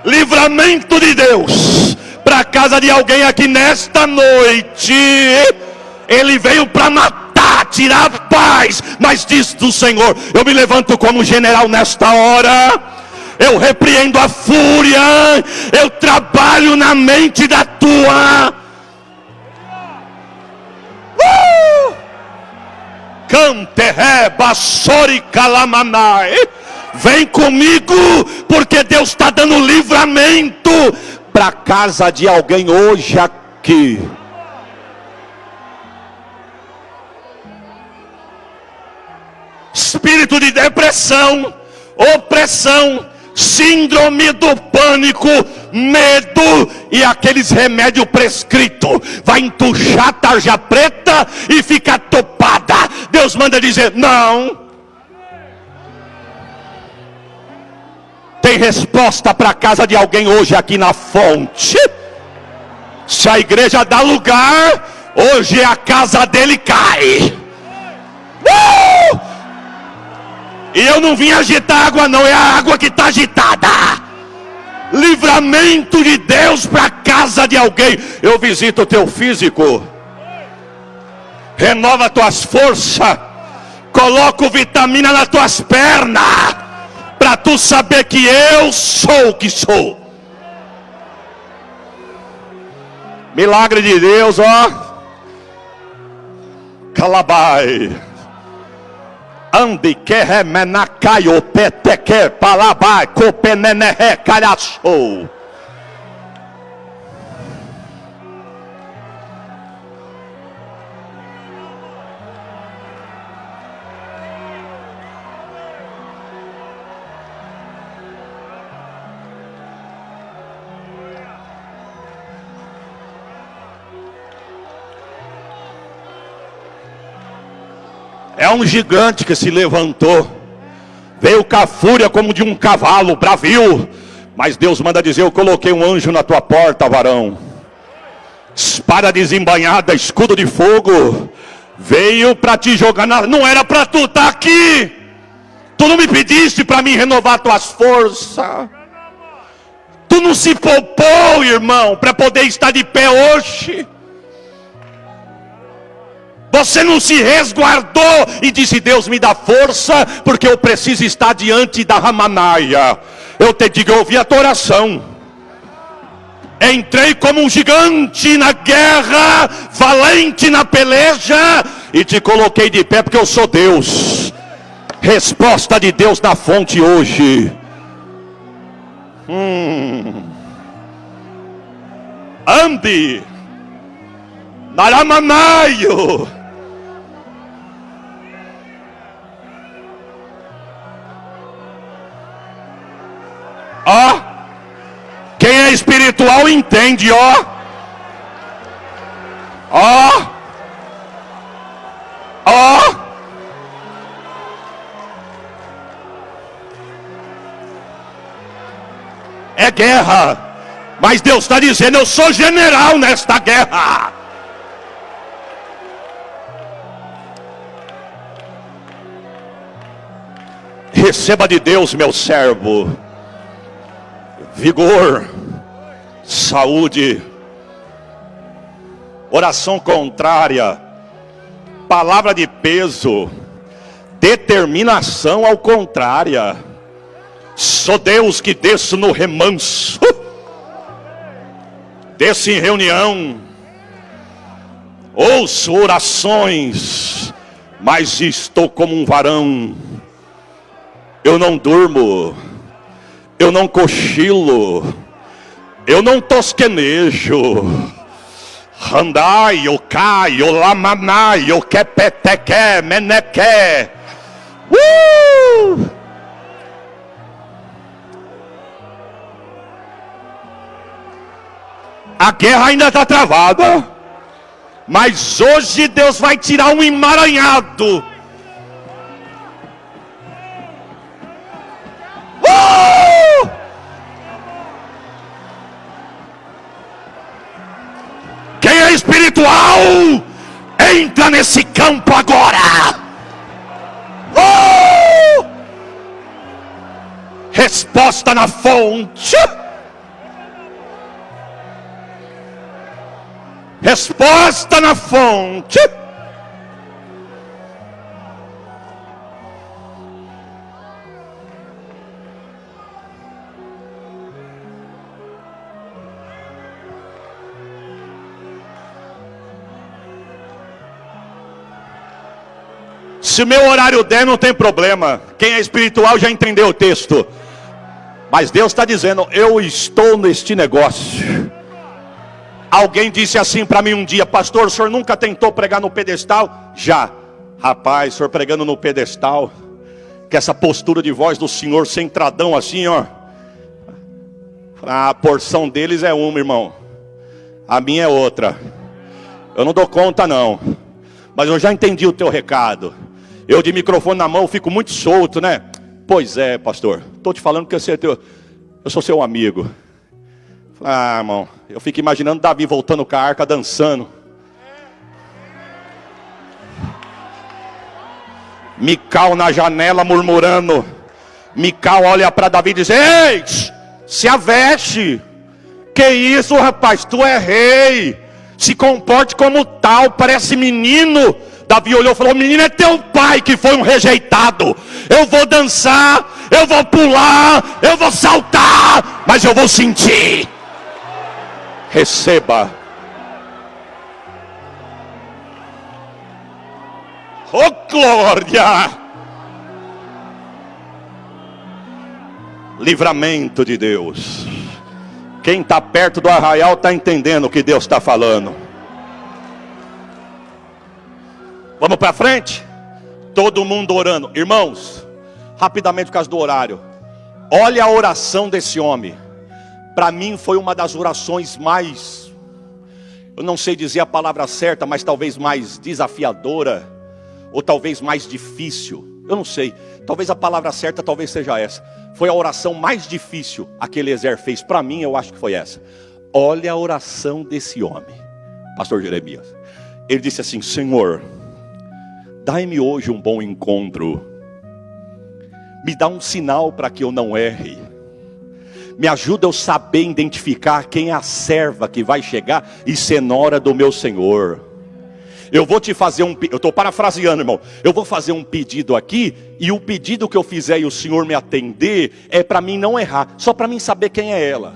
Livramento de Deus para a casa de alguém aqui nesta noite. Ele veio para matar, tirar a paz, mas diz do Senhor, eu me levanto como general nesta hora. Eu repreendo a fúria, eu trabalho na mente da tua. Canteré, Bassori, Calamanai. Vem comigo, porque Deus está dando livramento para a casa de alguém hoje aqui. Espírito de depressão, opressão, síndrome do pânico, medo e aqueles remédios prescritos, vai entuchar a tarja preta e ficar topada. Deus manda dizer, não. Tem resposta para a casa de alguém hoje aqui na fonte. Se a igreja dá lugar, hoje a casa dele cai. E eu não vim agitar água não, é a água que está agitada. Livramento de Deus para a casa de alguém. Eu visito o teu físico, renova tuas forças, coloco vitamina nas tuas pernas, para tu saber que eu sou o que sou. Milagre de Deus, ó. Calabai. Ande que remenacaio peteque palabai copenenehe calhachou. É um gigante que se levantou. Veio com a fúria como de um cavalo, bravio. Mas Deus manda dizer: eu coloquei um anjo na tua porta, varão. Espada desembainhada, escudo de fogo. Veio para te jogar na... Não era para tu estar aqui. Tu não me pediste para mim renovar tuas forças. Tu não se poupou, irmão, para poder estar de pé hoje. Você não se resguardou e disse: Deus, me dá força, porque eu preciso estar diante da Ramanaia. Eu te digo, eu ouvi a tua oração. Entrei como um gigante na guerra, valente na peleja, e te coloquei de pé porque eu sou Deus. Resposta de Deus na fonte hoje. Ande Naramanaio. Ó, quem é espiritual entende, ó. Ó. Ó. É guerra. Mas Deus está dizendo: eu sou general nesta guerra. Receba de Deus, meu servo, vigor, saúde, oração contrária, palavra de peso, determinação ao contrária. Sou Deus que desço no remanso, desço em reunião, ouço orações, mas estou como um varão. Eu não durmo, eu não cochilo, eu não tosquenejo. Randai, o cai, o lamanai, o quepeteque, meneque. A guerra ainda está travada, mas hoje Deus vai tirar um emaranhado. Quem é espiritual, entra nesse campo agora. Resposta na fonte. Resposta na fonte. Se o meu horário der, não tem problema. Quem é espiritual já entendeu o texto. Mas Deus está dizendo: eu estou neste negócio. Alguém disse assim para mim um dia: pastor, o senhor nunca tentou pregar no pedestal? Já. Rapaz, o senhor pregando no pedestal, que essa postura de voz do senhor centradão assim, ó. A porção deles é uma, irmão. A minha é outra. Eu não dou conta não. Mas eu já entendi o teu recado. Eu de microfone na mão fico muito solto, né? Pois é, pastor. Estou te falando que eu sou seu amigo. Ah, irmão, eu fico imaginando Davi voltando com a arca, dançando. Mical na janela murmurando. Mical olha para Davi e diz: ei, se aveste. Que isso, rapaz, tu é rei. Se comporte como tal, parece menino. Davi olhou e falou: o menino é teu pai que foi um rejeitado. Eu vou dançar, eu vou pular, eu vou saltar, mas eu vou sentir. Receba. Oh glória! Livramento de Deus. Quem está perto do arraial está entendendo o que Deus está falando. Vamos para frente? Todo mundo orando. Irmãos, rapidamente por causa do horário. Olha a oração desse homem. Para mim foi uma das orações mais, eu não sei dizer a palavra certa, mas talvez mais desafiadora, ou talvez mais difícil, eu não sei, talvez a palavra certa talvez seja essa. Foi a oração mais difícil que Eliezer fez. Para mim, eu acho que foi essa. Olha a oração desse homem, pastor Jeremias. Ele disse assim: Senhor, dai-me hoje um bom encontro, me dá um sinal para que eu não erre, me ajuda eu saber identificar quem é a serva que vai chegar e ser nora do meu Senhor. Eu vou te fazer eu estou parafraseando, irmão. Eu vou fazer um pedido aqui, e o pedido que eu fizer e o Senhor me atender, é para mim não errar, só para mim saber quem é ela.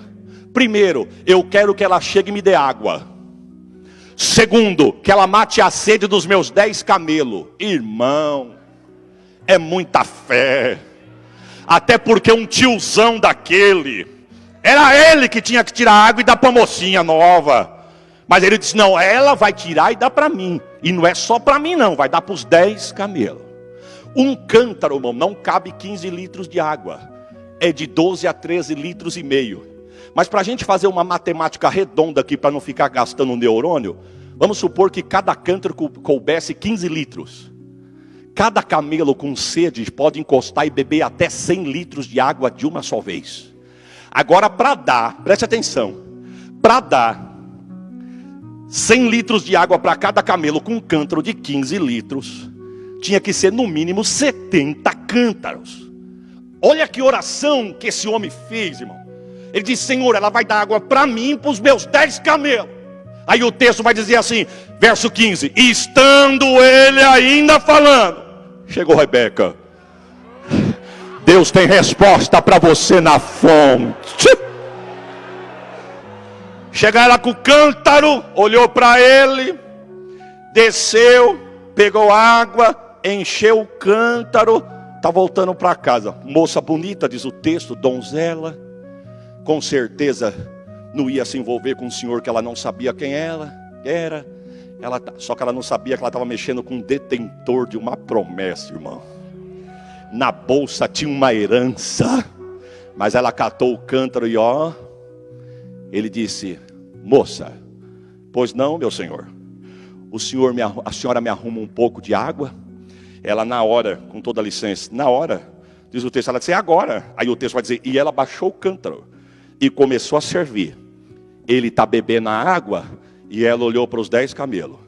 Primeiro, eu quero que ela chegue e me dê água. Segundo, que ela mate a sede dos meus 10 camelos. Irmão, é muita fé. Até porque um tiozão daquele, era ele que tinha que tirar água e dar para a mocinha nova. Mas ele disse: não, ela vai tirar e dar para mim. E não é só para mim não, vai dar para os 10 camelos. Um cântaro, irmão, não cabe 15 litros de água. É de 12 a 13 litros e meio. Mas para a gente fazer uma matemática redonda aqui, para não ficar gastando um neurônio, vamos supor que cada cântaro coubesse 15 litros. Cada camelo com sede pode encostar e beber até 100 litros de água de uma só vez. Agora, para dar, preste atenção, para dar 100 litros de água para cada camelo com um cântaro de 15 litros, tinha que ser no mínimo 70 cântaros. Olha que oração que esse homem fez, irmão. Ele disse: Senhor, ela vai dar água para mim e para os meus 10 camelos. Aí o texto vai dizer assim, verso 15: e estando ele ainda falando, chegou Rebeca. Deus tem resposta para você na fonte. Chega ela com o cântaro, olhou para ele, desceu, pegou água, encheu o cântaro, está voltando para casa. Moça bonita, diz o texto, donzela, com certeza não ia se envolver com um senhor que ela não sabia quem ela era. Só que ela não sabia que ela estava mexendo com um detentor de uma promessa, irmão. Na bolsa tinha uma herança. Mas ela catou o cântaro e ele disse: moça, pois não, meu senhor. A senhora me arruma um pouco de água? Ela na hora, com toda a licença, na hora, diz o texto, ela disse: é agora. Aí o texto vai dizer: e ela baixou o cântaro e começou a servir. Ele está bebendo a água, e ela olhou para os 10 camelos.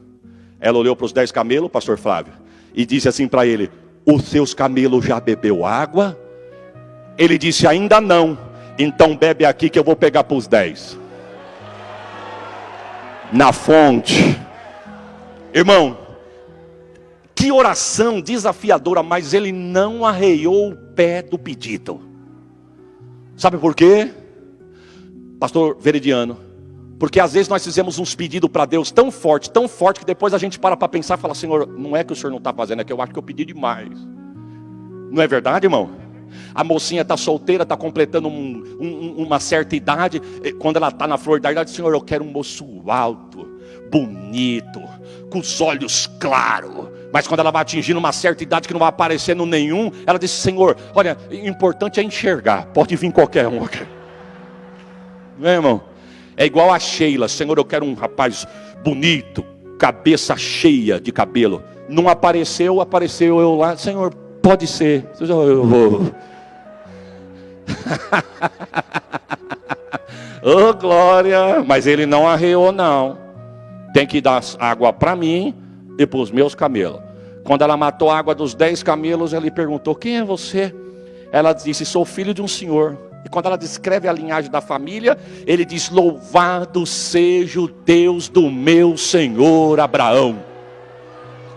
Ela olhou para os 10 camelos, pastor Flávio, e disse assim para ele: os seus camelos já bebeu água? Ele disse: ainda não. Então bebe aqui que eu vou pegar para os 10. Na fonte. Irmão, que oração desafiadora, mas ele não arreiou o pé do pedido. Sabe por quê? Pastor Veridiano, porque às vezes nós fizemos uns pedidos para Deus tão forte, que depois a gente para pensar e fala: Senhor, não é que o Senhor não está fazendo, é que eu acho que eu pedi demais. Não é verdade, irmão? A mocinha está solteira, está completando uma certa idade. Quando ela está na flor da idade: Senhor, eu quero um moço alto, bonito, com os olhos claros. Mas quando ela vai atingindo uma certa idade que não vai aparecendo nenhum, ela diz: Senhor, olha, o importante é enxergar, pode vir qualquer um aqui. Não é, irmão? É igual a Sheila: Senhor, eu quero um rapaz bonito, cabeça cheia de cabelo. Não apareceu, apareceu eu lá: Senhor, pode ser. Eu vou. Oh, glória. Mas ele não arreou, não. Tem que dar água para mim e para os meus camelos. Quando ela matou a água dos 10 camelos, ele perguntou: quem é você? Ela disse: sou filho de um senhor. E quando ela descreve a linhagem da família, ele diz: louvado seja o Deus do meu senhor Abraão,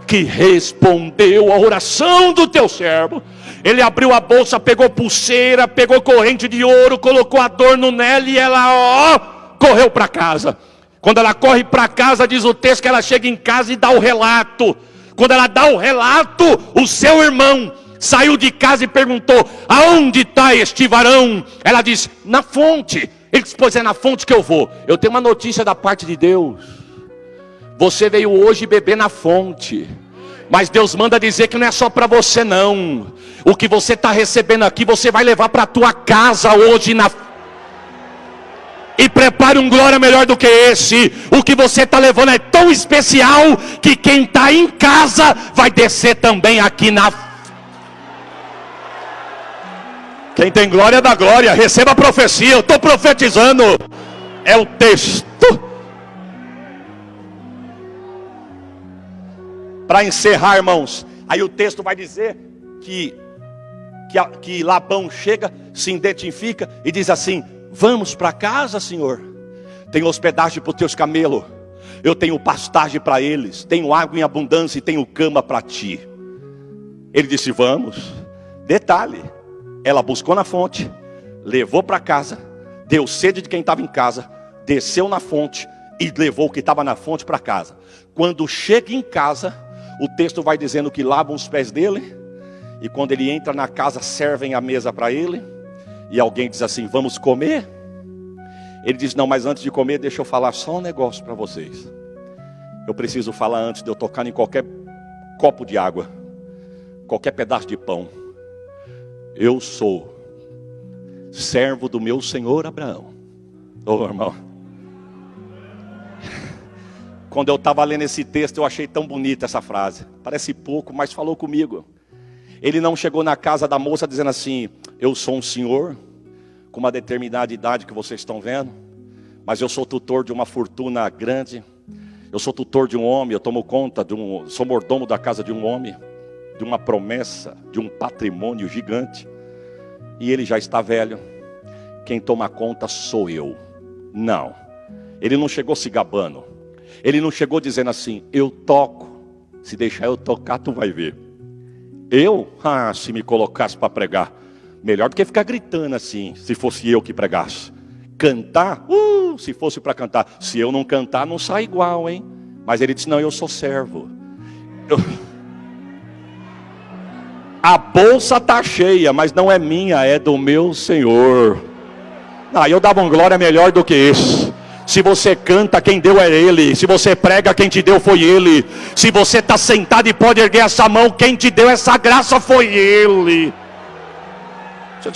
que respondeu a oração do teu servo. Ele abriu a bolsa, pegou pulseira, pegou corrente de ouro, colocou adorno nela e ela correu para casa. Quando ela corre para casa, diz o texto que ela chega em casa e dá o relato. Quando ela dá o relato, o seu irmão saiu de casa e perguntou: aonde está este varão? Ela diz: na fonte. Ele disse: pois é na fonte que eu vou. Eu tenho uma notícia da parte de Deus. Você veio hoje beber na fonte, mas Deus manda dizer que não é só para você não. O que você está recebendo aqui, você vai levar para a tua casa hoje E prepare um glória melhor do que esse. O que você está levando é tão especial que quem está em casa vai descer também aqui na... Quem tem glória dá glória. Receba a profecia. Eu estou profetizando. É o texto. Para encerrar, irmãos, aí o texto vai dizer que Labão chega, se identifica e diz assim: vamos para casa, Senhor. Tenho hospedagem para os teus camelos, eu tenho pastagem para eles, tenho água em abundância e tenho cama para ti. Ele disse: vamos. Detalhe, ela buscou na fonte, levou para casa, deu sede de quem estava em casa, desceu na fonte e levou o que estava na fonte para casa. Quando chega em casa, o texto vai dizendo que lavam os pés dele, e quando ele entra na casa, servem a mesa para ele, e alguém diz assim: vamos comer? Ele diz: não, mas antes de comer, deixa eu falar só um negócio para vocês. Eu preciso falar antes de eu tocar em qualquer copo de água, qualquer pedaço de pão. Eu sou servo do meu senhor Abraão. Ô irmão, quando eu estava lendo esse texto, eu achei tão bonita essa frase. Parece pouco, mas falou comigo. Ele não chegou na casa da moça dizendo assim: eu sou um senhor com uma determinada idade que vocês estão vendo, mas eu sou tutor de uma fortuna grande. Eu sou tutor de um homem, eu tomo conta sou mordomo da casa de um homem, de uma promessa, de um patrimônio gigante. E ele já está velho. Quem toma conta sou eu. Não. Ele não chegou se gabando. Ele não chegou dizendo assim: eu toco. Se deixar eu tocar, tu vai ver. Se me colocasse para pregar, melhor do que ficar gritando assim, se fosse eu que pregasse. Cantar, se fosse para cantar. Se eu não cantar, não sai igual, hein? Mas ele disse: não, eu sou servo. A bolsa está cheia, mas não é minha, é do meu Senhor. Eu dava uma glória melhor do que isso. Se você canta, quem deu é Ele. Se você prega, quem te deu foi Ele. Se você está sentado e pode erguer essa mão, quem te deu essa graça foi Ele.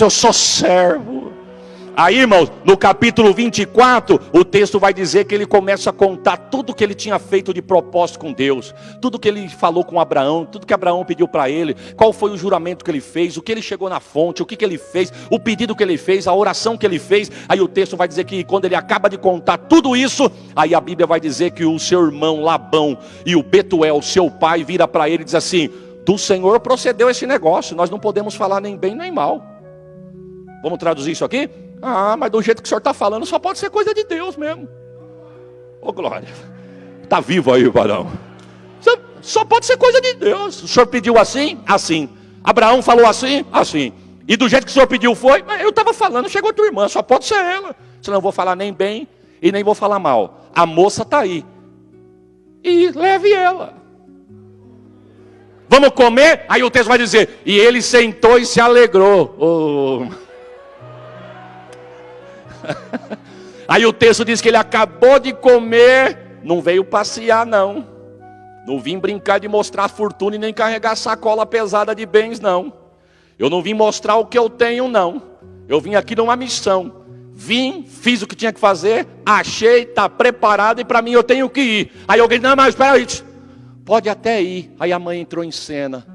Eu sou servo. Aí, irmãos, no capítulo 24, o texto vai dizer que ele começa a contar tudo que ele tinha feito de propósito com Deus, tudo que ele falou com Abraão, tudo que Abraão pediu para ele, qual foi o juramento que ele fez, o que ele chegou na fonte, o que ele fez, o pedido que ele fez, a oração que ele fez. Aí o texto vai dizer que quando ele acaba de contar tudo isso, aí a Bíblia vai dizer que o seu irmão Labão e o Betuel, seu pai, vira para ele e diz assim: do Senhor procedeu esse negócio, nós não podemos falar nem bem nem mal. Vamos traduzir isso aqui? Mas do jeito que o senhor está falando, só pode ser coisa de Deus mesmo. Ô glória, está vivo aí o varão. Só pode ser coisa de Deus. O senhor pediu assim? Assim. Abraão falou assim? Assim. E do jeito que o senhor pediu foi? Eu estava falando, chegou a tua irmã, só pode ser ela. Senão eu vou falar nem bem e nem vou falar mal. A moça está aí. E leve ela. Vamos comer? Aí o texto vai dizer: e ele sentou e se alegrou. Aí o texto diz que ele acabou de comer, não veio passear não vim brincar de mostrar a fortuna e nem carregar sacola pesada de bens não. Eu não vim mostrar o que eu tenho não. Eu vim aqui numa missão. Fiz o que tinha que fazer, achei, está preparado e para mim eu tenho que ir. Aí alguém: não, mas espera aí, pode até ir. Aí a mãe entrou em cena: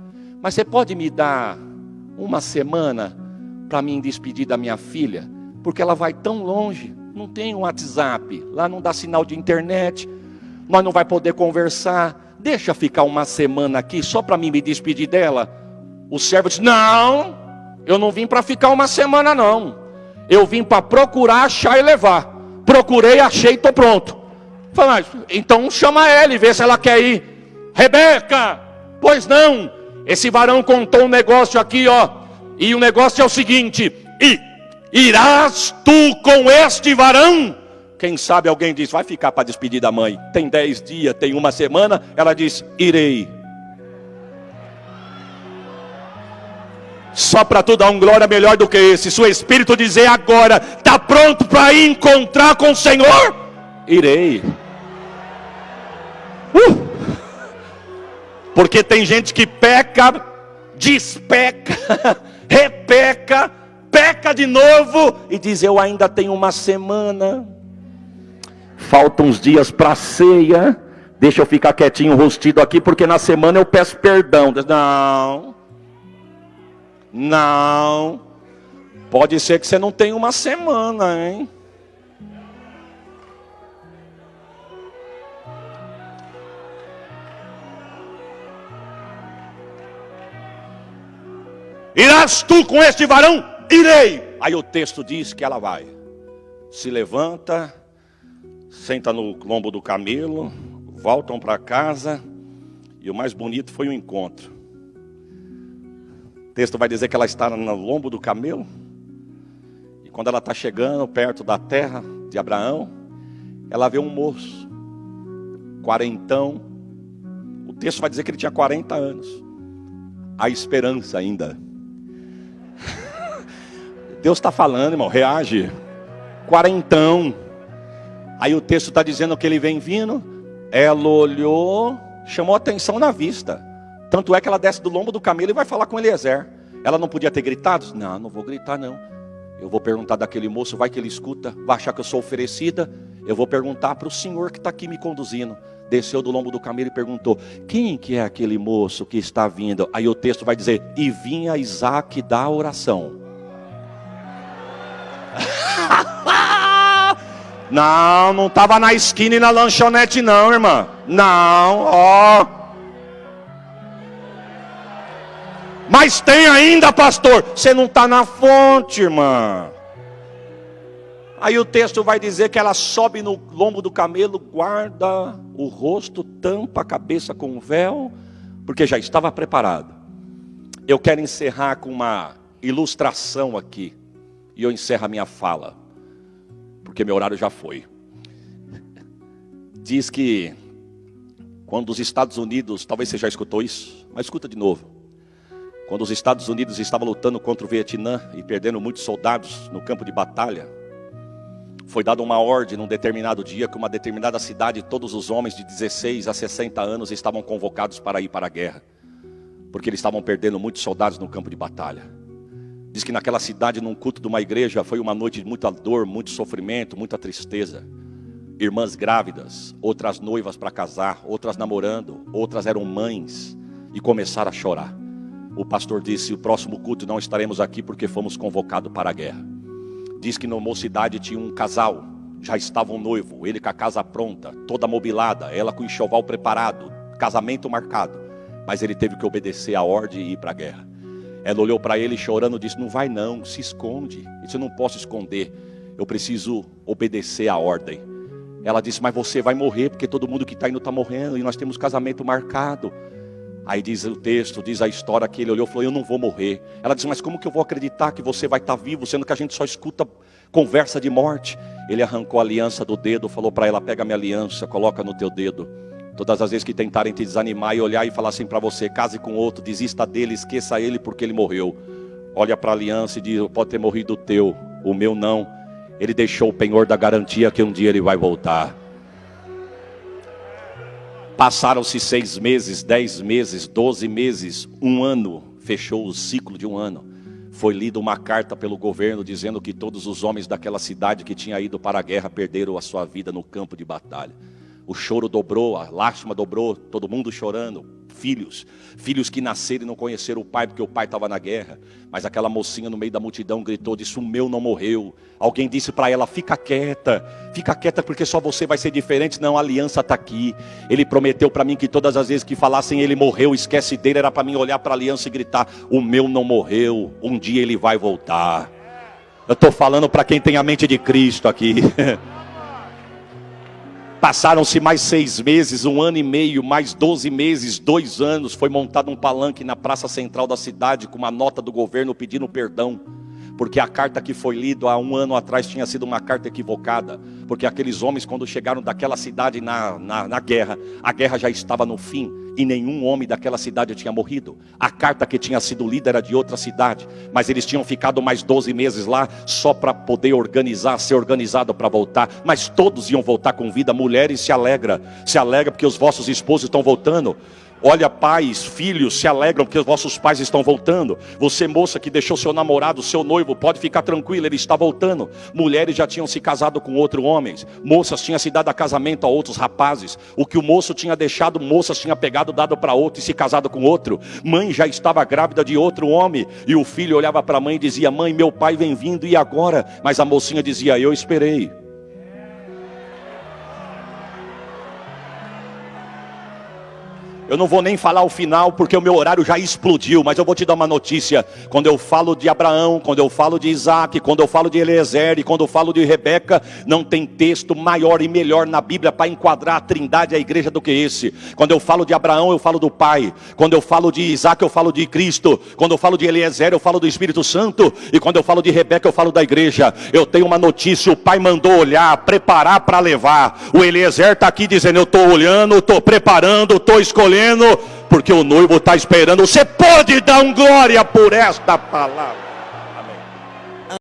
mas você pode me dar uma semana para mim despedir da minha filha? Porque ela vai tão longe, não tem um WhatsApp, lá não dá sinal de internet, nós não vai poder conversar, deixa ficar uma semana aqui só para mim me despedir dela. O servo disse: não, eu não vim para ficar uma semana não, eu vim para procurar, achar e levar. Procurei, achei, estou pronto. Falei: então chama ela e vê se ela quer ir. Rebeca, pois não, esse varão contou um negócio aqui, e o negócio é o seguinte: irás tu com este varão? Quem sabe alguém diz: vai ficar para despedir da mãe, tem 10 dias, tem uma semana. Ela diz: irei. Só para tu dar um glória melhor do que esse. Se o Espírito dizer agora: está pronto para ir encontrar com o Senhor? Irei. Porque tem gente que peca, despeca, repeca, peca de novo e diz: eu ainda tenho uma semana. faltam uns dias para a ceia, deixa eu ficar quietinho, rostido aqui, porque na semana eu peço perdão. Não, pode ser que você não tenha uma semana, hein? Irás tu com este varão? Irei. Aí o texto diz que ela vai. Se levanta, senta no lombo do camelo, voltam para casa. E o mais bonito foi o encontro. O texto vai dizer que ela está no lombo do camelo. E quando ela está chegando perto da terra de Abraão, ela vê um moço, quarentão. O texto vai dizer que ele tinha 40 anos. Há esperança ainda. Deus está falando, irmão, reage. Quarentão. Aí o texto está dizendo que ele vem vindo. Ela olhou, chamou atenção na vista. Tanto é que ela desce do lombo do camelo e vai falar com Eliezer. Ela não podia ter gritado? Não, não vou gritar não. Eu vou perguntar daquele moço, vai que ele escuta, vai achar que eu sou oferecida. Eu vou perguntar para o senhor que está aqui me conduzindo. Desceu do lombo do camelo e perguntou: quem que é aquele moço que está vindo? Aí o texto vai dizer: e vinha Isaac da oração. Não estava na esquina e na lanchonete não, irmã. Não, ó. Mas tem ainda, pastor. Você não está na fonte, irmã. Aí o texto vai dizer que ela sobe no lombo do camelo, guarda o rosto, tampa a cabeça com um véu, porque já estava preparado. Eu quero encerrar com uma ilustração aqui. E eu encerro a minha fala, porque meu horário já foi. Diz que quando os Estados Unidos, talvez você já escutou isso, mas escuta de novo. Quando os Estados Unidos estavam lutando contra o Vietnã e perdendo muitos soldados no campo de batalha, foi dada uma ordem num determinado dia que uma determinada cidade, todos os homens de 16 a 60 anos estavam convocados para ir para a guerra, porque eles estavam perdendo muitos soldados no campo de batalha. Diz que naquela cidade, num culto de uma igreja, foi uma noite de muita dor, muito sofrimento, muita tristeza. Irmãs grávidas, outras noivas para casar, outras namorando, outras eram mães e começaram a chorar. O pastor disse: o próximo culto não estaremos aqui porque fomos convocados para a guerra. Diz que na mocidade tinha um casal, já estava um noivo, ele com a casa pronta, toda mobilada, ela com o enxoval preparado, casamento marcado. Mas ele teve que obedecer a ordem e ir para a guerra. Ela olhou para ele chorando e disse: não vai não, se esconde. Ele disse: eu não posso esconder, eu preciso obedecer a ordem. Ela disse: mas você vai morrer, porque todo mundo que está indo está morrendo, e nós temos casamento marcado. Aí diz o texto, diz a história que ele olhou e falou: eu não vou morrer. Ela disse: mas como que eu vou acreditar que você vai estar vivo, sendo que a gente só escuta conversa de morte? Ele arrancou a aliança do dedo, falou para ela: pega minha aliança, coloca no teu dedo. Todas as vezes que tentarem te desanimar e olhar e falar assim para você: case com outro, desista dele, esqueça ele porque ele morreu. Olha para a aliança e diz: pode ter morrido o teu, o meu não. Ele deixou o penhor da garantia que um dia ele vai voltar. Passaram-se 6 meses, 10 meses, 12 meses, 1 ano. Fechou o ciclo de 1 ano. Foi lida uma carta pelo governo dizendo que todos os homens daquela cidade que tinham ido para a guerra perderam a sua vida no campo de batalha. O choro dobrou, a lástima dobrou, todo mundo chorando. Filhos que nasceram e não conheceram o pai porque o pai estava na guerra. Mas aquela mocinha no meio da multidão gritou, disse: o meu não morreu. Alguém disse para ela: fica quieta porque só você vai ser diferente. Não, a aliança está aqui. Ele prometeu para mim que todas as vezes que falassem ele morreu, esquece dele, era para mim olhar para a aliança e gritar: o meu não morreu, um dia ele vai voltar. Eu estou falando para quem tem a mente de Cristo aqui. Passaram-se mais 6 meses, 1 ano e meio, mais 12 meses, 2 anos. Foi montado um palanque na praça central da cidade com uma nota do governo pedindo perdão. Porque a carta que foi lida há 1 ano atrás tinha sido uma carta equivocada. Porque aqueles homens, quando chegaram daquela cidade na guerra, a guerra já estava no fim. E nenhum homem daquela cidade tinha morrido. A carta que tinha sido lida era de outra cidade. Mas eles tinham ficado mais 12 meses lá só para poder ser organizado para voltar. Mas todos iam voltar com vida. Mulheres, se alegra porque os vossos esposos estão voltando. Olha, pais, filhos, se alegram porque os vossos pais estão voltando. Você, moça, que deixou seu namorado, seu noivo, pode ficar tranquila, ele está voltando. Mulheres já tinham se casado com outros homens. Moças tinham se dado a casamento a outros rapazes. O que o moço tinha deixado, moças tinham pegado, dado para outro e se casado com outro. Mãe já estava grávida de outro homem. E o filho olhava para a mãe e dizia: mãe, meu pai vem vindo, e agora? Mas a mocinha dizia: eu esperei. Eu não vou nem falar o final, porque o meu horário já explodiu, mas eu vou te dar uma notícia. Quando eu falo de Abraão, quando eu falo de Isaac, quando eu falo de Eliezer e quando eu falo de Rebeca, não tem texto maior e melhor na Bíblia para enquadrar a trindade e a igreja do que esse. Quando eu falo de Abraão, eu falo do Pai. Quando eu falo de Isaac, eu falo de Cristo. Quando eu falo de Eliezer, eu falo do Espírito Santo. E quando eu falo de Rebeca, eu falo da igreja. Eu tenho uma notícia: o Pai mandou olhar, preparar para levar. O Eliezer está aqui dizendo: eu estou olhando, estou preparando, estou escolhendo, porque o noivo está esperando. Você pode dar um glória por esta palavra?